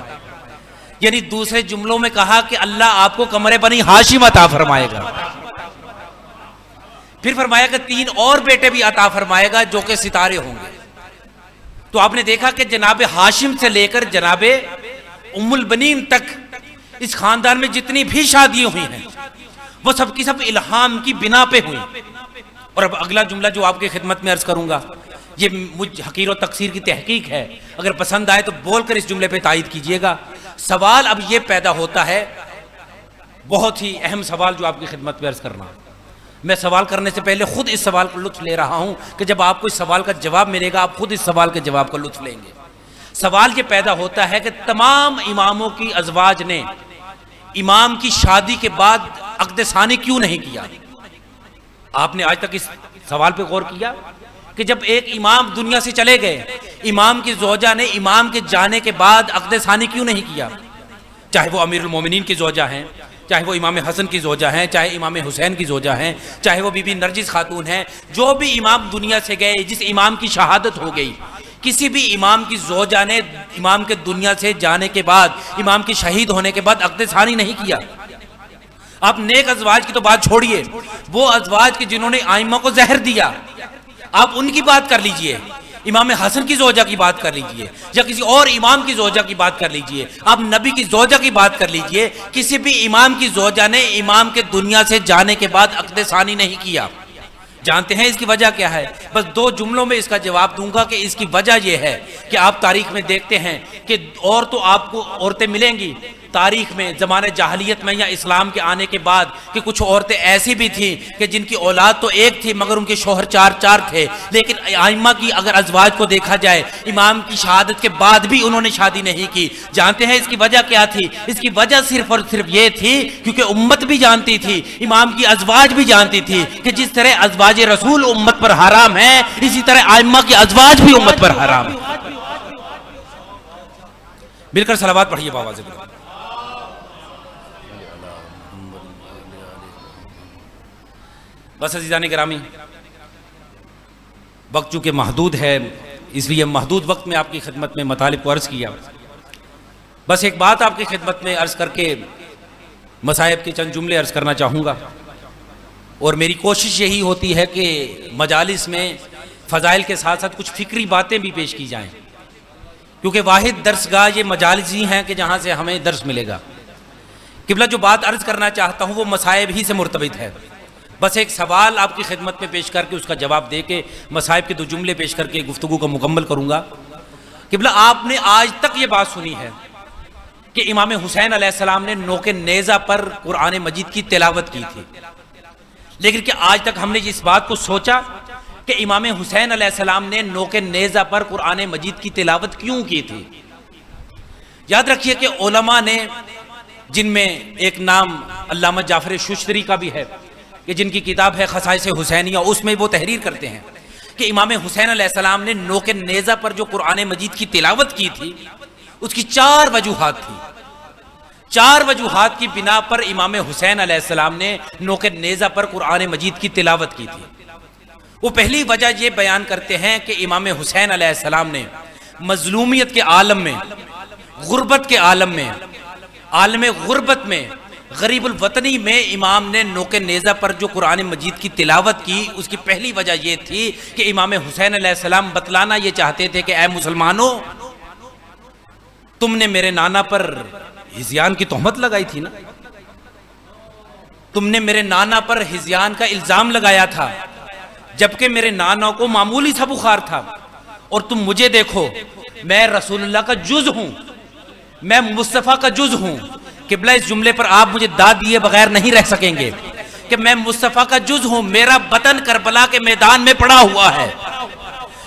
یعنی دوسرے جملوں میں کہا کہ اللہ آپ کو قمر بنی ہاشم عطا فرمائے گا۔ پھر فرمایا کہ 3 اور بیٹے بھی عطا فرمائے گا جو کہ ستارے ہوں گے۔ تو آپ نے دیکھا کہ جناب ہاشم سے لے کر جناب ام البنین تک اس خاندان میں جتنی بھی شادیاں ہوئی ہیں وہ سب کی سب الہام کی بنا پہ ہوئی۔ اور اب اگلا جملہ جو آپ کی خدمت میں عرض کروں گا یہ مجھ حقیر و تقصیر کی تحقیق ہے، اگر پسند آئے تو بول کر اس جملے پہ تائید کیجئے گا۔ سوال اب یہ پیدا ہوتا ہے، بہت ہی اہم سوال جو آپ کی خدمت میں عرض کرنا، میں سوال کرنے سے پہلے خود اس سوال کا لطف لے رہا ہوں کہ جب آپ کو اس سوال کا جواب ملے گا آپ خود اس سوال کے جواب کا لطف لیں گے۔ سوال یہ پیدا ہوتا ہے کہ تمام اماموں کی ازواج نے امام کی شادی کے بعد عقد ثانی کیوں نہیں کیا؟ آپ نے آج تک اس سوال پہ غور کیا کہ جب ایک امام دنیا سے چلے گئے، امام کی زوجہ نے امام کے جانے کے بعد عقد ثانی کیوں نہیں کیا؟ چاہے وہ امیر المومنین کی زوجہ ہیں، چاہے وہ امام حسن کی زوجہ ہیں، چاہے امام حسین کی زوجہ ہیں، چاہے وہ بی بی نرجس خاتون ہیں، جو بھی امام دنیا سے گئے، جس امام کی شہادت ہو گئی، کسی بھی امام کی زوجہ نے امام کے دنیا سے جانے کے بعد، امام کے شہید ہونے کے بعد عقد ثانی نہیں کیا۔ آپ نیک ازواج کی تو بات چھوڑیے، وہ ازواج کے جنہوں نے ائمہ کو زہر دیا، آپ ان کی بات کر لیجئے، امام حسن کی زوجہ کی بات کر لیجئے یا کسی اور امام کی زوجہ کی بات کر لیجئے، آپ نبی کی زوجہ کی بات کر لیجئے، کسی بھی امام کی زوجہ نے امام کے دنیا سے جانے کے بعد عقد ثانی نہیں کیا۔ جانتے ہیں اس کی وجہ کیا ہے؟ بس 2 جملوں میں اس کا جواب دوں گا کہ اس کی وجہ یہ ہے کہ آپ تاریخ میں دیکھتے ہیں کہ اور تو آپ کو عورتیں ملیں گی تاریخ میں، زمانہ جاہلیت میں یا اسلام کے آنے کے بعد، کہ کچھ عورتیں ایسی بھی تھیں کہ جن کی اولاد تو ایک تھی مگر ان کے شوہر 4 تھے، لیکن ائمہ کی اگر ازواج کو دیکھا جائے امام کی شہادت کے بعد بھی انہوں نے شادی نہیں کی۔ جانتے ہیں اس کی وجہ کیا تھی؟ اس کی وجہ صرف اور صرف یہ تھی کیونکہ امت بھی جانتی تھی، امام کی ازواج بھی جانتی تھی کہ جس طرح ازواج رسول امت پر حرام ہے اسی طرح ائمہ کی ازواج بھی امت پر حرام ہے۔ مل کر صلوات پڑھیے باواز بلند۔ بس عزیزان گرامی، وقت چونکہ محدود ہے اس لیے محدود وقت میں آپ کی خدمت میں مطالب کو عرض کیا۔ بس ایک بات آپ کی خدمت میں عرض کر کے مصائب کے چند جملے عرض کرنا چاہوں گا، اور میری کوشش یہی ہوتی ہے کہ مجالس میں فضائل کے ساتھ ساتھ کچھ فکری باتیں بھی پیش کی جائیں، کیونکہ واحد درس گاہ یہ مجالس ہی ہیں کہ جہاں سے ہمیں درس ملے گا۔ قبلہ جو بات عرض کرنا چاہتا ہوں وہ مصائب ہی سے مرتبط ہے۔ بس ایک سوال آپ کی خدمت میں پیش کر کے اس کا جواب دے کے مصائب کے 2 جملے پیش کر کے گفتگو کو مکمل کروں گا۔ قبلہ آپ نے آج تک یہ بات سنی ہے کہ امام حسین علیہ السلام نے نوک نیزہ پر قرآن مجید کی تلاوت کی تھی، لیکن کہ آج تک ہم نے اس بات کو سوچا کہ امام حسین علیہ السلام نے نوک نیزہ پر قرآن مجید کی تلاوت کیوں کی تھی؟ یاد رکھیے کہ علماء نے، جن میں ایک نام علامہ جعفر ششتری کا بھی ہے کہ جن کی کتاب ہے خصائص حسینیہ، اس میں وہ تحریر کرتے ہیں کہ امام حسین علیہ السلام نے نوک نیزہ پر جو قرآن مجید کی تلاوت کی تھی اس کی 4 وجوہات تھی۔ 4 وجوہات کی بنا پر امام حسین علیہ السلام نے نوک نیزہ پر قرآن مجید کی تلاوت کی تھی۔ وہ پہلی وجہ یہ بیان کرتے ہیں کہ امام حسین علیہ السلام نے مظلومیت کے عالم میں، غربت کے عالم میں، عالم غربت میں، غریب الوطنی میں امام نے نوک نیزہ پر جو قرآن مجید کی تلاوت کی، اس کی پہلی وجہ یہ تھی کہ امام حسین علیہ السلام بتلانا یہ چاہتے تھے کہ اے مسلمانوں، تم نے میرے نانا پر ہذیان کی تہمت لگائی تھی نا، تم نے میرے نانا پر ہذیان کا الزام لگایا تھا، جبکہ میرے نانا کو معمولی سا بخار تھا، اور تم مجھے دیکھو، میں رسول اللہ کا جز ہوں، میں مصطفیٰ کا جز ہوں۔ قبلہ اس جملے پر آپ مجھے داد دیے بغیر نہیں رہ سکیں گے کہ میں مصطفیٰ کا جز ہوں، میرا بدن کربلا کے میدان میں پڑا ہوا ہے،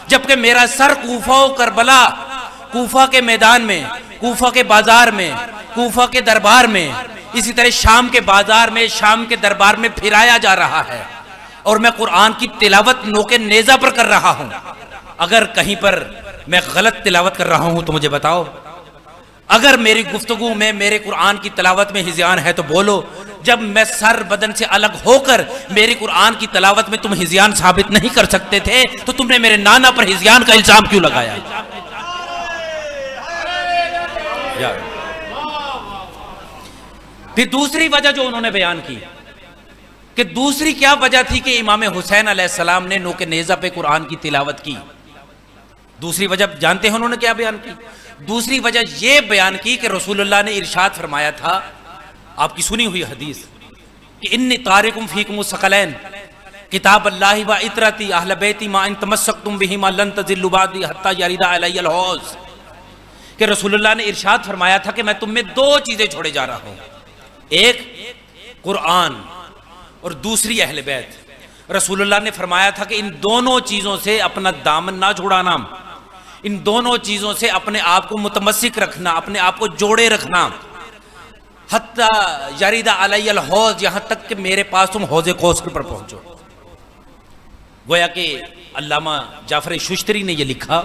جبکہ میرا سر کوفہ و کربلا، کوفہ کے میدان میں، کوفہ کے بازار میں، کوفہ کے دربار میں، اسی طرح شام کے بازار میں، شام کے دربار میں پھرایا جا رہا ہے، اور میں قرآن کی تلاوت نوک نیزہ پر کر رہا ہوں۔ اگر کہیں پر میں غلط تلاوت کر رہا ہوں تو مجھے بتاؤ، اگر میری گفتگو میں، میرے قرآن کی تلاوت میں ہذیان ہے تو بولو۔ جب میں سر بدن سے الگ ہو کر میری قرآن کی تلاوت میں تم ہذیان ثابت نہیں کر سکتے تھے تو تم نے میرے نانا پر ہذیان کا الزام کیوں لگایا؟ پھر دوسری وجہ جو انہوں نے بیان کی کہ دوسری کیا وجہ تھی کہ امام حسین علیہ السلام نے نوک نیزہ پہ قرآن کی تلاوت کی، دوسری وجہ جانتے ہیں انہوں نے کیا بیان کی؟ دوسری وجہ یہ بیان کی کہ رسول اللہ نے ارشاد فرمایا تھا، آپ کی سنی ہوئی حدیث، کہ انی تارکم فیکم الثقلین کتاب اللہ و اطرتی اہل بیتی ما ان تمسکتم بہما لن تضلوا بعدی حتی یرد علی الحوض، کہ رسول اللہ نے ارشاد فرمایا تھا کہ میں تم میں دو چیزیں چھوڑے جا رہا ہوں، ایک قرآن اور دوسری اہل بیت۔ رسول اللہ نے فرمایا تھا کہ ان دونوں چیزوں سے اپنا دامن نہ چھڑانا، ان دونوں چیزوں سے اپنے آپ کو متمسک رکھنا، اپنے آپ کو جوڑے رکھنا، حتی یرد علی الحوض، یہاں تک کہ میرے پاس تم حوض کوثر پر پہنچو۔ گویا کہ علامہ جعفر ششتری نے یہ لکھا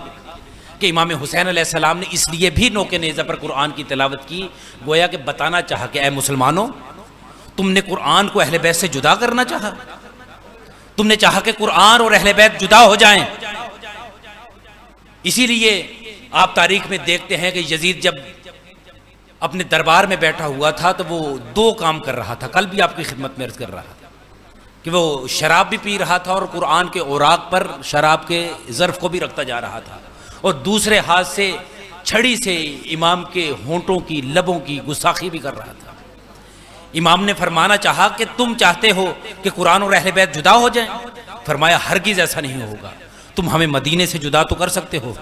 کہ امام حسین علیہ السلام نے اس لیے بھی نوک نیزہ پر قرآن کی تلاوت کی، گویا کہ بتانا چاہا کہ اے مسلمانوں، تم نے قرآن کو اہل بیت سے جدا کرنا چاہا، تم نے چاہا کہ قرآن اور اہل بیت جدا ہو جائیں۔ اسی لیے آپ تاریخ میں دیکھتے ہیں کہ یزید جب اپنے دربار میں بیٹھا ہوا تھا تو وہ دو کام کر رہا تھا، کل بھی آپ کی خدمت میں عرض کر رہا تھا کہ وہ شراب بھی پی رہا تھا اور قرآن کے اوراق پر شراب کے ظرف کو بھی رکھتا جا رہا تھا، اور دوسرے ہاتھ سے چھڑی سے امام کے ہونٹوں کی، لبوں کی گستاخی بھی کر رہا تھا۔ امام نے فرمانا چاہا کہ تم چاہتے ہو کہ قرآن اور اہل بیت جدا ہو جائیں؟ فرمایا ہرگز ایسا نہیں ہوگا، تم ہمیں مدینے سے جدا تو کر سکتے ہو،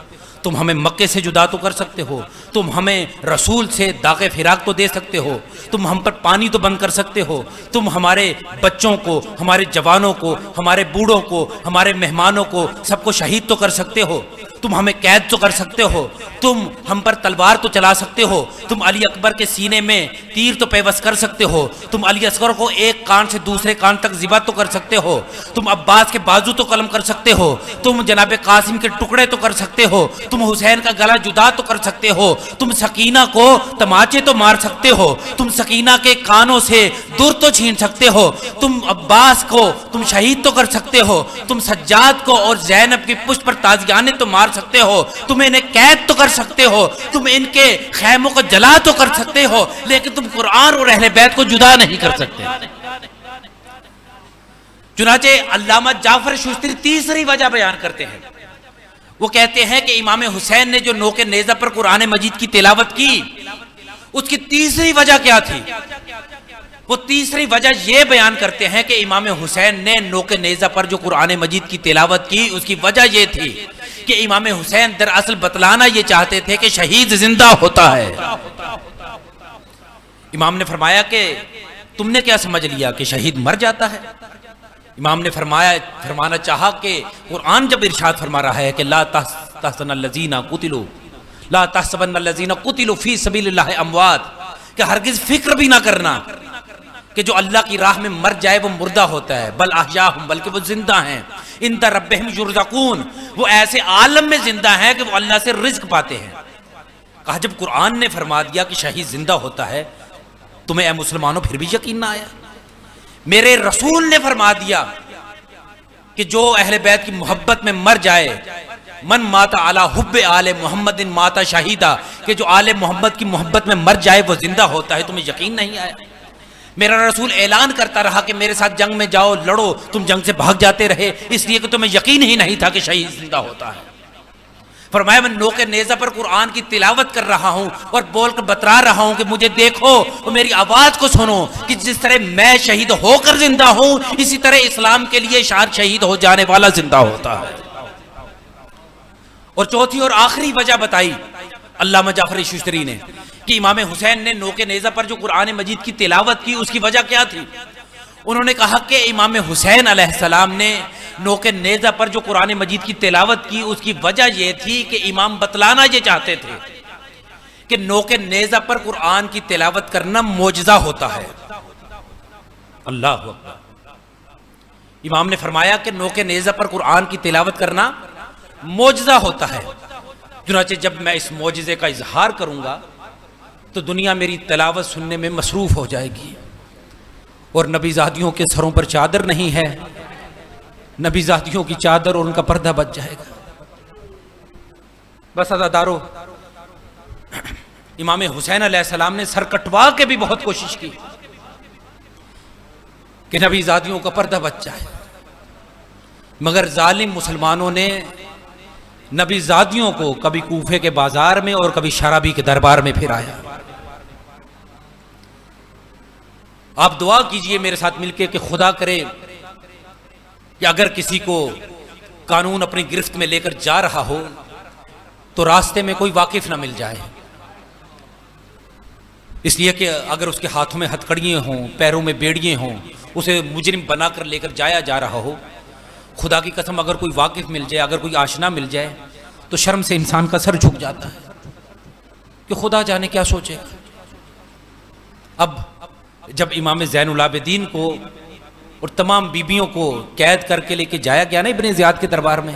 تم ہمیں مکے سے جدا تو کر سکتے ہو، تم ہمیں رسول سے داغ فراق تو دے سکتے ہو، تم ہم پر پانی تو بند کر سکتے ہو، تم ہمارے بچوں کو، ہمارے جوانوں کو، ہمارے بوڑھوں کو، ہمارے مہمانوں کو سب کو شہید تو کر سکتے ہو، تم ہمیں قید تو کر سکتے ہو، تم ہم پر تلوار تو چلا سکتے ہو، تم علی اکبر کے سینے میں تیر تو پیوست کر سکتے ہو، تم علی اصغر کو ایک کان سے دوسرے کان تک ذبح تو کر سکتے ہو، تم عباس کے بازو تو قلم کر سکتے ہو، تم جناب قاسم کے ٹکڑے تو کر سکتے ہو، تم حسین کا گلا جدا تو کر سکتے ہو، تم سکینہ کو تماچے تو مار سکتے ہو، تم سکینہ کے کانوں سے در تو چھین سکتے ہو، تم عباس کو تم شہید تو کر سکتے ہو، تم سجاد کو اور زینب کی پشت پر تازیانے تو مار سکتے ہو، تم انہیں قید تو کر سکتے ہو، تم ان کے خیموں کو جلا تو کر سکتے ہو، لیکن تم قرآن اور اہل بیت کو جدا نہیں کر سکتے۔ چنانچہ علامہ جعفر ششتری تیسری وجہ بیان کرتے ہیں، وہ کہتے ہیں کہ امام حسین نے جو نوک نیزہ پر قرآن مجید کی تلاوت کی، اس کی تیسری وجہ کیا تھی؟ وہ تیسری وجہ یہ بیان کرتے ہیں کہ امام حسین نے نوک نیزہ پر جو قرآن مجید کی تلاوت کی، اس کی وجہ یہ تھی کہ امام حسین دراصل بتلانا یہ چاہتے تھے کہ شہید زندہ ہوتا ہے۔ امام نے فرمایا کہ تم نے کیا سمجھ لیا کہ شہید مر جاتا ہے؟ امام نے فرمانا چاہا کہ قرآن جب ارشاد فرما رہا ہے کہ لا تحسبن الذین قتلوا فی سبیل اللہ اموات، کہ ہرگز فکر بھی نہ کرنا کہ جو اللہ کی راہ میں مر جائے وہ مردہ ہوتا ہے، بل احیاء، بلکہ وہ زندہ ہیں، عند ربہم یرزقون، وہ ایسے عالم میں زندہ ہیں کہ وہ اللہ سے رزق پاتے ہیں۔ کہا جب قرآن نے فرما دیا کہ شہید زندہ ہوتا ہے، تمہیں اے مسلمانوں پھر بھی یقین نہ آیا؟ میرے رسول نے فرما دیا کہ جو اہل بیت کی محبت میں مر جائے، من مات علی حب آل محمد مات شہیدہ، کہ جو آل محمد کی محبت میں مر جائے وہ زندہ ہوتا ہے، تمہیں یقین نہیں آیا؟ میرا رسول اعلان کرتا رہا کہ میرے ساتھ جنگ میں جاؤ، لڑو، تم جنگ سے بھاگ جاتے رہے، اس لیے کہ تمہیں یقین ہی نہیں تھا کہ شہید زندہ ہوتا ہے۔ فرمایا میں نوک نیزہ پر قرآن کی تلاوت کر رہا ہوں اور بول کر بتلا رہا ہوں کہ مجھے دیکھو اور میری آواز کو سنو، کہ جس طرح میں شہید ہو کر زندہ ہوں اسی طرح اسلام کے لیے شہید ہو جانے والا زندہ ہوتا ہے۔ اور چوتھی اور آخری وجہ بتائی علامہ جعفر ششتری نے کہ امام حسین نے نوک نیزہ پر جو قرآن مجید کی تلاوت کی اس کی وجہ کیا تھی۔ انہوں نے کہا کہ امام حسین علیہ السلام نے نوک نیزہ پر جو قرآن مجید کی تلاوت کی اس کی وجہ یہ تھی کہ امام بتلانا یہ چاہتے تھے کہ نوک نیزہ پر قرآن کی تلاوت کرنا معجزہ ہوتا ہے۔ اللہ اکبر۔ امام نے فرمایا کہ نوک نیزہ پر قرآن کی تلاوت کرنا معجزہ ہوتا ہے، چنانچہ جب میں اس معجزے کا اظہار کروں گا تو دنیا میری تلاوت سننے میں مصروف ہو جائے گی، اور نبی زادیوں کے سروں پر چادر نہیں ہے، نبی زادیوں کی چادر اور ان کا پردہ بچ جائے گا۔ بس عزادارو، امام حسین علیہ السلام نے سر کٹوا کے بھی بہت کوشش کی کہ نبی زادیوں کا پردہ بچ جائے، مگر ظالم مسلمانوں نے نبی زادیوں کو کبھی کوفے کے بازار میں اور کبھی شرابی کے دربار میں پھرایا۔ آپ دعا کیجئے میرے ساتھ مل کے کہ خدا کرے کہ اگر کسی کو قانون اپنی گرفت میں لے کر جا رہا ہو تو راستے میں کوئی واقف نہ مل جائے، اس لیے کہ اگر اس کے ہاتھوں میں ہتھکڑیاں ہوں، پیروں میں بیڑیاں ہوں، اسے مجرم بنا کر لے کر جایا جا رہا ہو، خدا کی قسم اگر کوئی واقف مل جائے، اگر کوئی آشنا مل جائے تو شرم سے انسان کا سر جھک جاتا ہے کہ خدا جانے کیا سوچے۔ اب جب امام زین العابدین کو اور تمام بیبیوں کو قید کر کے لے کے جایا گیا نا ابن زیاد کے دربار میں،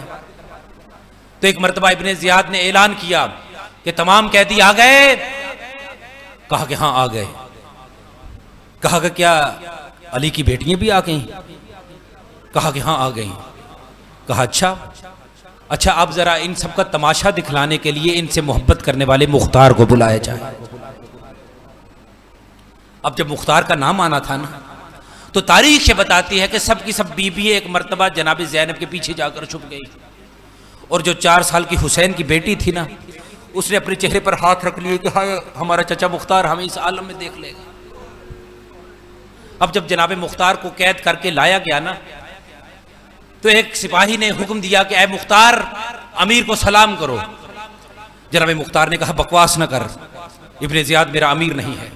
تو ایک مرتبہ ابن زیاد نے اعلان کیا کہ تمام قیدی آ گئے؟ کہا کہ ہاں آ گئے۔ کہا کہ کیا علی کی بیٹیاں بھی آ گئیں؟ کہا کہ ہاں آ گئیں۔ کہا اچھا اب ذرا ان سب کا تماشا دکھلانے کے لیے ان سے محبت کرنے والے مختار کو بلایا جائے۔ اب جب مختار کا نام آنا تھا نا تو تاریخ یہ بتاتی ہے کہ سب کی سب بیوی ایک مرتبہ جناب زینب کے پیچھے جا کر چھپ گئی، اور جو 4 سال کی حسین کی بیٹی تھی نا اس نے اپنے چہرے پر ہاتھ رکھ لیے کہ ہائے ہمارا چچا مختار ہمیں اس عالم میں دیکھ لے گا۔ اب جب جناب مختار کو قید کر کے لایا گیا نا تو ایک سپاہی نے حکم دیا کہ اے مختار امیر کو سلام کرو۔ جناب مختار نے کہا بکواس نہ کر، ابن زیاد میرا امیر نہیں ہے۔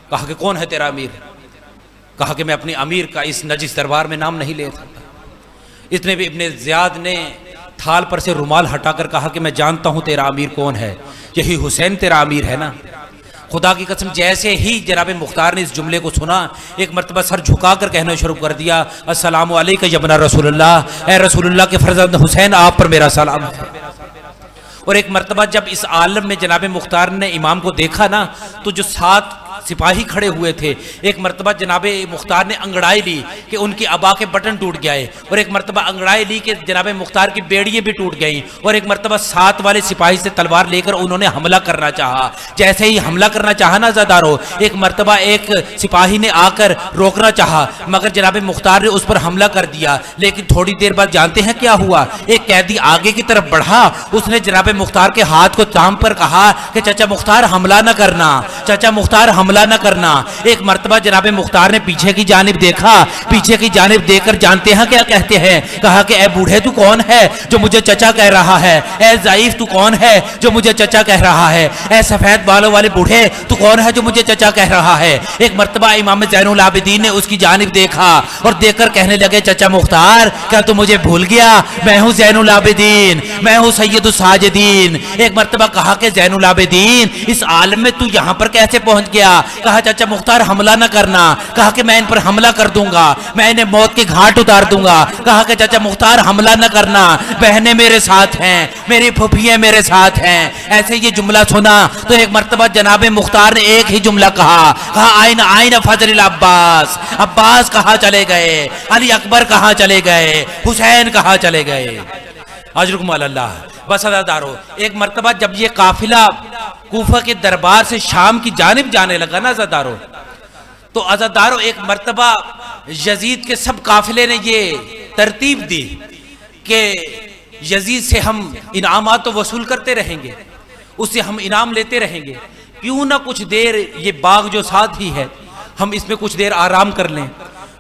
کہا کہ کون ہے تیرا امیر؟ کہا کہ میں اپنے امیر کا اس نجس دربار میں نام نہیں لے سکتا۔ اتنے بھی ابن زیاد نے تھال پر سے رومال ہٹا کر کہا کہ میں جانتا ہوں تیرا امیر کون ہے، یہی حسین تیرا امیر ہے نا۔ خدا کی قسم جیسے ہی جناب مختار نے اس جملے کو سنا ایک مرتبہ سر جھکا کر کہنا شروع کر دیا السلام علیکم یا ابن رسول اللہ، اے رسول اللہ کے فرزند حسین آپ پر میرا سلام ہے۔ اور ایک مرتبہ جب اس عالم میں جناب مختار نے امام کو دیکھا نا تو جو 7 سپاہی کھڑے ہوئے تھے، ایک مرتبہ جناب مختار نے انگڑائی لی کہ ان کی ابا کے بٹن ٹوٹ گئے، اور ایک مرتبہ انگڑائی لی کہ جناب مختار کی بیڑیاں بھی ٹوٹ گئیں، اور ایک مرتبہ 7 والے سپاہی سے تلوار لے کر انہوں نے حملہ کرنا چاہا۔ جیسے ہی حملہ کرنا چاہا نا زدارو، ایک مرتبہ ایک سپاہی نے آ کر روکنا چاہا مگر جناب مختار نے اس پر حملہ کر دیا، لیکن تھوڑی دیر بعد جانتے ہیں کیا ہوا؟ ایک قیدی آگے کی طرف بڑھا، اس نے جناب مختار کے ہاتھ کو تھام پر کہا کہ چچا مختار حملہ نہ کرنا، چچا مختار حملہ نہ کرنا۔ ایک مرتبہ جناب مختار نے پیچھے کی جانب دیکھا، پیچھے کی جانب دیکھ کر جانتے ہیں کیا کہتے ہیں؟ کہا کہ اے بوڑھے تو کون ہے جو مجھے چچا کہہ رہا ہے؟ اے ضعیف تو کون ہے جو مجھے چچا کہہ رہا ہے؟ اے سفید بالوں والے بوڑھے تو کون ہے جو مجھے چچا کہہ رہا ہے؟ ایک مرتبہ امام زین العابدین نے اس کی جانب دیکھا اور دیکھ کر کہنے لگے چچا مختار کیا تو مجھے بھول گیا؟ میں ہوں زین العابدین، میں ہوں سید الساجدین۔ ایک مرتبہ کہا کہ زین العابدین اس عالم میں تو یہاں پر کیسے پہنچ گیا؟ کہا چچا مختار حملہ نہ کرنا، کہا کہ میں ان پر حملہ کر دوں گا، میں انہیں موت کے گھاٹ اتار دوں گا۔ کہا کہ چچا مختار حملہ نہ کرنا، بہنیں میرے ساتھ ہیں، میری پھوپھیاں میرے ساتھ ہیں۔ ایسے یہ جملہ سنا تو ایک مرتبہ جناب مختار نے ایک ہی جملہ کہا آئین آئین فضل العباس، عباس کہاں چلے گئے؟ علی اکبر کہاں چلے گئے؟ حسین کہاں چلے گئے؟ اجرکم علی اللہ۔ بس عزادارو، ایک مرتبہ جب یہ قافلہ کوفہ کے دربار سے شام کی جانب جانے لگا نا عزادارو، تو عزاداروں ایک مرتبہ یزید کے سب قافلے نے یہ ترتیب دی کہ یزید سے ہم انعامات تو وصول کرتے رہیں گے، اس سے ہم انعام لیتے رہیں گے، کیوں نہ کچھ دیر یہ باغ جو ساتھ ہی ہے ہم اس میں کچھ دیر آرام کر لیں،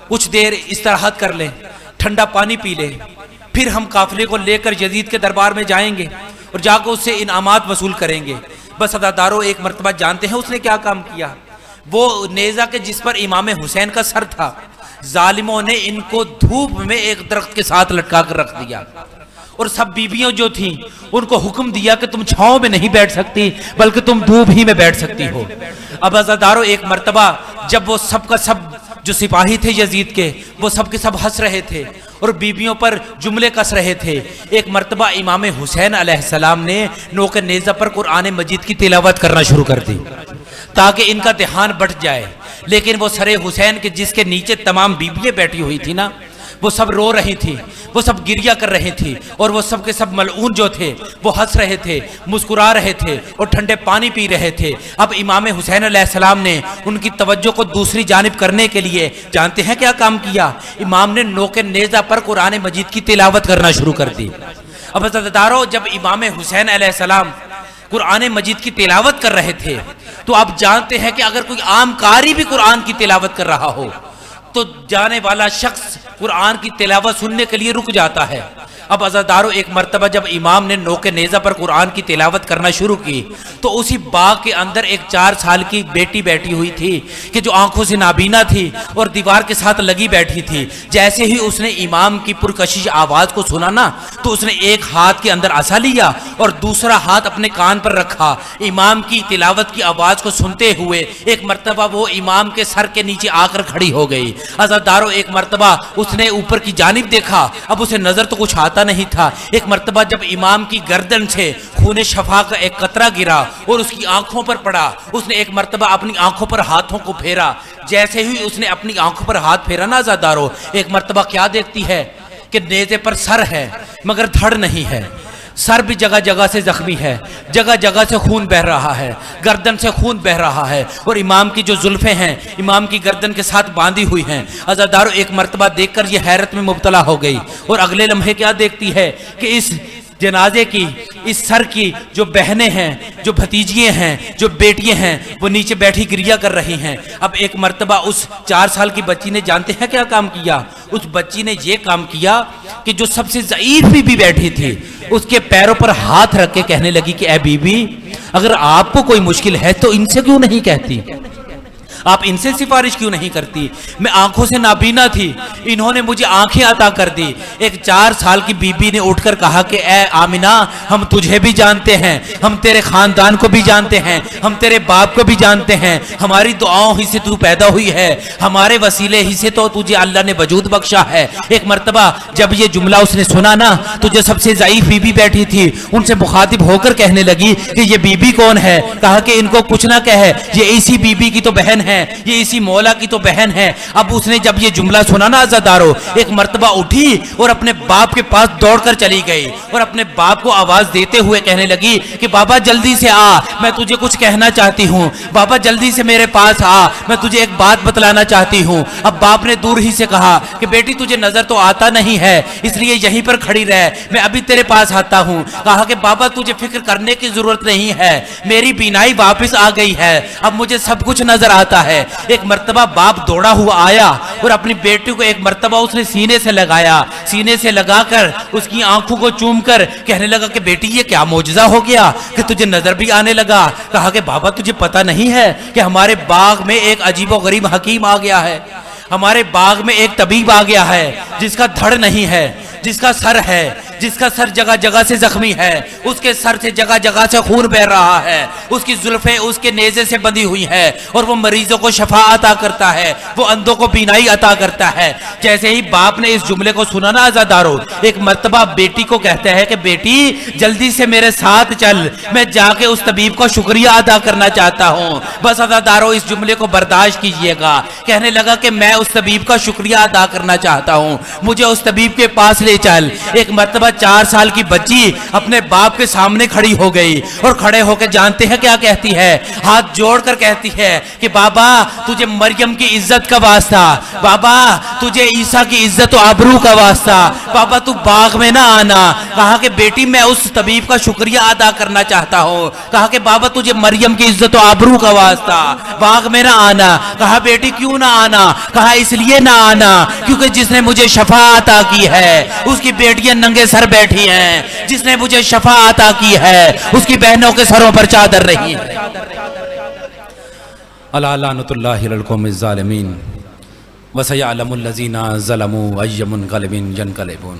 کچھ دیر استراحت کر لیں، ٹھنڈا پانی پی لیں، پھر ہم قافلے کو لے کر یزید کے دربار میں جائیں گے اور جا کر اس سے انعامات وصول کریں گے۔ بس عزاداروں ایک مرتبہ جانتے ہیں اس نے کیا کام کیا؟ وہ نیزہ کے جس پر امام حسین کا سر تھا، ظالموں نے ان کو دھوپ میں ایک درخت کے ساتھ لٹکا کر رکھ دیا، اور سب بیویوں جو تھیں ان کو حکم دیا کہ تم چھاؤں میں نہیں بیٹھ سکتی بلکہ تم دھوپ ہی میں بیٹھ سکتی ہو۔ اب عزاداروں ایک مرتبہ جب وہ سب کا سب جو سپاہی تھے یزید کے، وہ سب کے سب ہنس رہے تھے اور بیویوں پر جملے کس رہے تھے، ایک مرتبہ امام حسین علیہ السلام نے نوک نیزہ پر قرآن مجید کی تلاوت کرنا شروع کر دی تاکہ ان کا دھیان بٹ جائے، لیکن وہ سر حسین کے جس کے نیچے تمام بیویاں بیٹھی ہوئی تھی نا، وہ سب رو رہی تھی، وہ سب گریہ کر رہے تھی، اور وہ سب کے سب ملعون جو تھے وہ ہنس رہے تھے، مسکرا رہے تھے اور ٹھنڈے پانی پی رہے تھے۔ اب امام حسین علیہ السلام نے ان کی توجہ کو دوسری جانب کرنے کے لیے جانتے ہیں کیا کام کیا؟ امام نے نوک نیزہ پر قرآن مجید کی تلاوت کرنا شروع کر دی۔ اب عزاداروں جب امام حسین علیہ السلام قرآن مجید کی تلاوت کر رہے تھے تو آپ جانتے ہیں کہ اگر کوئی عام قاری بھی قرآن کی تلاوت کر رہا ہو تو جانے والا شخص قرآن کی تلاوت سننے کے لیے رک جاتا ہے۔ اب عزاداروں ایک مرتبہ جب امام نے نوک نیزہ پر قرآن کی تلاوت کرنا شروع کی تو اسی باغ کے اندر ایک 4 سال کی بیٹی بیٹھی ہوئی تھی کہ جو آنکھوں سے نابینا تھی اور دیوار کے ساتھ لگی بیٹھی تھی۔ جیسے ہی اس نے امام کی پرکشش آواز کو سنا نا تو اس نے ایک ہاتھ کے اندر عصا لیا اور دوسرا ہاتھ اپنے کان پر رکھا، امام کی تلاوت کی آواز کو سنتے ہوئے ایک مرتبہ وہ امام کے سر کے نیچے آ کر کھڑی ہو گئی۔ عزاداروں ایک مرتبہ اس نے اوپر کی جانب دیکھا، اب اسے نظر تو کچھ آتا نہیں تھا۔ ایک مرتبہ جب امام کی گردن سے خون شفا کا ایک قطرہ گرا اور اس کی آنکھوں پر پڑا، اس نے ایک مرتبہ اپنی آنکھوں پر ہاتھوں کو پھیرا۔ جیسے ہی اس نے اپنی آنکھوں پر ہاتھ پھیرا نا عزاداروں، ایک مرتبہ کیا دیکھتی ہے کہ نیزے پر سر ہے مگر دھڑ نہیں ہے، سر بھی جگہ جگہ سے زخمی ہے، جگہ جگہ سے خون بہ رہا ہے، گردن سے خون بہ رہا ہے، اور امام کی جو زلفیں ہیں امام کی گردن کے ساتھ باندھی ہوئی ہیں۔ عزاداروں ایک مرتبہ دیکھ کر یہ حیرت میں مبتلا ہو گئی، اور اگلے لمحے کیا دیکھتی ہے کہ اس جنازے کی، اس سر کی جو بہنیں ہیں، جو بھتیجیاں ہیں، جو بیٹیاں ہیں، وہ نیچے بیٹھی گریہ کر رہی ہیں۔ اب ایک مرتبہ اس 4 سال کی بچی نے جانتے ہیں کیا کام کیا؟ اس بچی نے یہ کام کیا کہ جو سب سے ضعیف بی بی بیٹھی تھی اس کے پیروں پر ہاتھ رکھ کے کہنے لگی کہ اے بی بی، اگر آپ کو کوئی مشکل ہے تو ان سے کیوں نہیں کہتی؟ آپ ان سے سفارش کیوں نہیں کرتی؟ میں آنکھوں سے نابینا تھی، انہوں نے مجھے آنکھیں عطا کر دی۔ ایک 4 سال کی بی بی نے اٹھ کر کہا کہ اے آمنہ، ہم تجھے بھی جانتے ہیں، ہم تیرے خاندان کو بھی جانتے ہیں، ہم تیرے باپ کو بھی جانتے ہیں، ہماری دعاؤں ہی سے تو پیدا ہوئی ہے، ہمارے وسیلے ہی سے تو تجھے اللہ نے وجود بخشا ہے۔ ایک مرتبہ جب یہ جملہ اس نے سنا نا تو جو سب سے ضعیف بی بی بیٹھی تھی ان سے مخاطب ہو کر کہنے لگی کہ یہ بی بی کون ہے؟ کہا کہ ان کو کچھ نہ کہے، یہ اسی بی بی کی تو بہن ہے، یہ اسی مولا کی تو بہن ہے۔ اب اس نے جب یہ جملہ سنا نا عزاداروں، ایک مرتبہ اٹھی اور اپنے باپ کے پاس دوڑ کر چلی گئی اور اپنے باپ کو آواز دیتے ہوئے کہنے لگی کہ بابا جلدی سے آ، میں تجھے کچھ کہنا چاہتی ہوں، بابا جلدی سے میرے پاس آ، میں تجھے ایک بات بتلانا چاہتی ہوں۔ اب باپ نے دور ہی سے کہا کہ بیٹی تجھے نظر تو آتا نہیں ہے، اس لیے یہیں پر کھڑی رہ، میں ابھی تیرے پاس آتا ہوں۔ کہا کہ بابا تجھے فکر کرنے کی ضرورت نہیں ہے، میری بینائی واپس آ گئی ہے، اب مجھے سب کچھ نظر آتا ہے۔ ایک مرتبہ باپ دوڑا ہوا آیا اور اپنی بیٹی کو ایک مرتبہ اس نے سینے سے لگایا، سینے سے لگا کر اس کی آنکھوں کو چوم کر کہنے لگا کہ بیٹی یہ کیا معجزہ ہو گیا کہ تجھے نظر بھی آنے لگا؟ کہا کہ بابا تجھے پتہ نہیں ہے کہ ہمارے باغ میں ایک عجیب و غریب حکیم آ گیا ہے، ہمارے باغ میں ایک طبیب آ گیا ہے جس کا دھڑ نہیں ہے، جس کا سر ہے، جس کا سر جگہ جگہ سے زخمی ہے، اس کے سر سے جگہ جگہ سے خون بہ رہا ہے، اس کی زلفیں اس کے نیزے سے بندھی ہوئی ہیں، اور وہ مریضوں کو شفا عطا کرتا ہے، وہ اندھوں کو بینائی عطا کرتا ہے۔ جیسے ہی باپ نے اس جملے کو سنا نا عزاداروں، ایک مرتبہ بیٹی کو کہتا ہے کہ بیٹی جلدی سے میرے ساتھ چل، میں جا کے اس طبیب کو شکریہ ادا کرنا چاہتا ہوں۔ بس عزاداروں اس جملے کو برداشت کیجئے گا۔ کہنے لگا کہ میں اس طبیب کا شکریہ ادا کرنا چاہتا ہوں، مجھے اس طبیب کے پاس لے چل۔ ایک مرتبہ 4 سال کی بچی اپنے باپ کے سامنے کھڑی ہو گئی اور کھڑے ہو کے جانتے ہیں کیا کہتی ہے؟ ہاتھ جوڑ کر کہتی ہے کہ بابا تجھے مریم کی عزت کا واسطہ، بابا تجھے عیسیٰ کی عزت و آبرو کا واسطہ، بابا تو باغ میں نہ آنا۔ کہا کہ بیٹی میں اس طبیب کا شکریہ ادا کرنا چاہتا ہوں۔ کہا کہ بابا تجھے مریم کی عزت و آبرو کا واسطہ باغ میں نہ آنا۔ کہا بیٹی کیوں نہ آنا؟ کہا اس لیے نہ آنا کیونکہ جس نے مجھے شفا عطا کی ہے اس کی بیٹیاں ننگے سر بیٹھی ہیں، جس نے مجھے شفا عطا کی ہے اس کی بہنوں کے سروں پر چادر رہی ہے۔ الا لعنۃ اللہ علی القوم الظالمین وسیعلم الذین ظلموا ای منقلب ینقلبون۔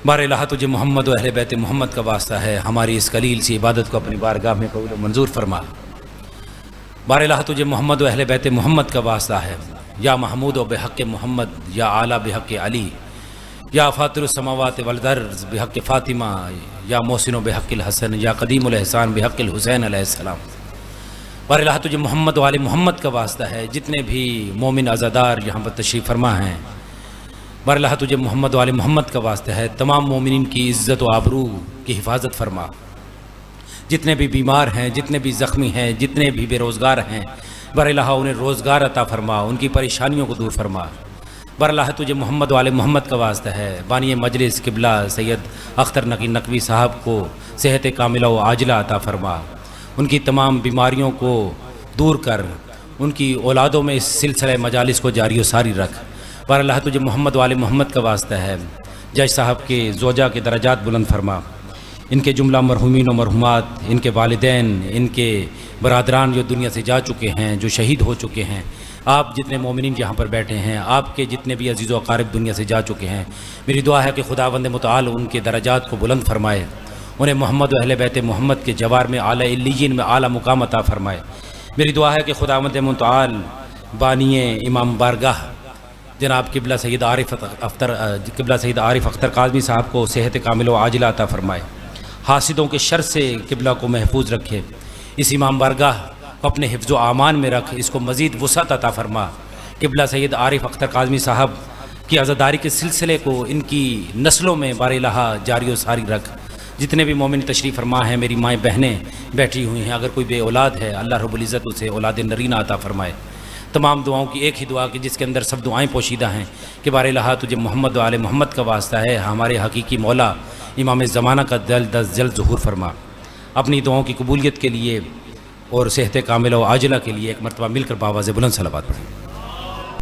بار الہ تجھے محمد و اہل بیت محمد کا واسطہ ہے، ہماری اس قلیل سی عبادت کو اپنی بارگاہ میں قبول و منظور فرما۔ بار الہ تجھے محمد و اہل بیت محمد کا واسطہ ہے، یا محمود و بحق محمد، یا اعلیٰ بحق علی، یا فاطر السماوات والارض بحق فاطمہ، یا محسن و بحق الحسن، یا قدیم الاحسان بحق الحسین علیہ السلام۔ بار الہ تجھے محمد و آل محمد کا واسطہ ہے، جتنے بھی مومن عزادار یہاں پر تشریف فرما ہیں، بار الہ تجھے محمد و آل محمد کا واسطہ ہے، تمام مومنین کی عزت و آبرو کی حفاظت فرما۔ جتنے بھی بیمار ہیں، جتنے بھی زخمی ہیں، جتنے بھی بے روزگار ہیں، بار الہ انہیں روزگار عطا فرما، ان کی پریشانیوں کو دور فرما۔ بار الہ تجھے محمد و آل محمد کا واسطہ ہے، بانی مجلس قبلہ سید اختر نقی نقوی صاحب کو صحت کاملہ و عاجلہ عطا فرما، ان کی تمام بیماریوں کو دور کر، ان کی اولادوں میں اس سلسلہ مجالس کو جاری و ساری رکھ۔ بار الہ تجھے محمد و آل محمد کا واسطہ ہے، جج صاحب کے زوجہ کے درجات بلند فرما، ان کے جملہ مرحومین و مرحومات، ان کے والدین، ان کے برادران جو دنیا سے جا چکے ہیں، جو شہید ہو چکے ہیں، آپ جتنے مومنین یہاں پر بیٹھے ہیں، آپ کے جتنے بھی عزیز و اقارب دنیا سے جا چکے ہیں، میری دعا ہے کہ خداوند متعال ان کے درجات کو بلند فرمائے، انہیں محمد و اہل بیت محمد کے جوار میں اعلیٰ علیین میں اعلیٰ مقام عطا فرمائے۔ میری دعا ہے کہ خداوند متعال بانی امام بارگاہ جناب قبلہ سید عارف اختر کاظمی صاحب کو صحت کامل و عاجلہ عطا فرمائے، حاسدوں کے شر سے قبلہ کو محفوظ رکھے، اس امام بارگاہ کو اپنے حفظ و امان میں رکھ، اس کو مزید وسعت عطا فرما۔ قبلہ سید عارف اختر کاظمی صاحب کی عزاداری کے سلسلے کو ان کی نسلوں میں بار الہ جاری و ساری رکھ۔ جتنے بھی مومن تشریف فرما ہیں، میری مائیں بہنیں بیٹھی ہوئی ہیں، اگر کوئی بے اولاد ہے اللہ رب العزت اسے اولاد نرینہ عطا فرمائے۔ تمام دعاؤں کی ایک ہی دعا کہ جس کے اندر سب دعائیں پوشیدہ ہیں کہ بار الہ تجھے محمد و آل محمد کا واسطہ ہے، ہمارے حقیقی مولا امام زمانہ کا جلد ظہور فرما۔ اپنی دعاؤں کی قبولیت کے لیے اور صحت کاملہ و عاجلہ کے لیے ایک مرتبہ مل کر باواز بلند صلوات پڑھیں۔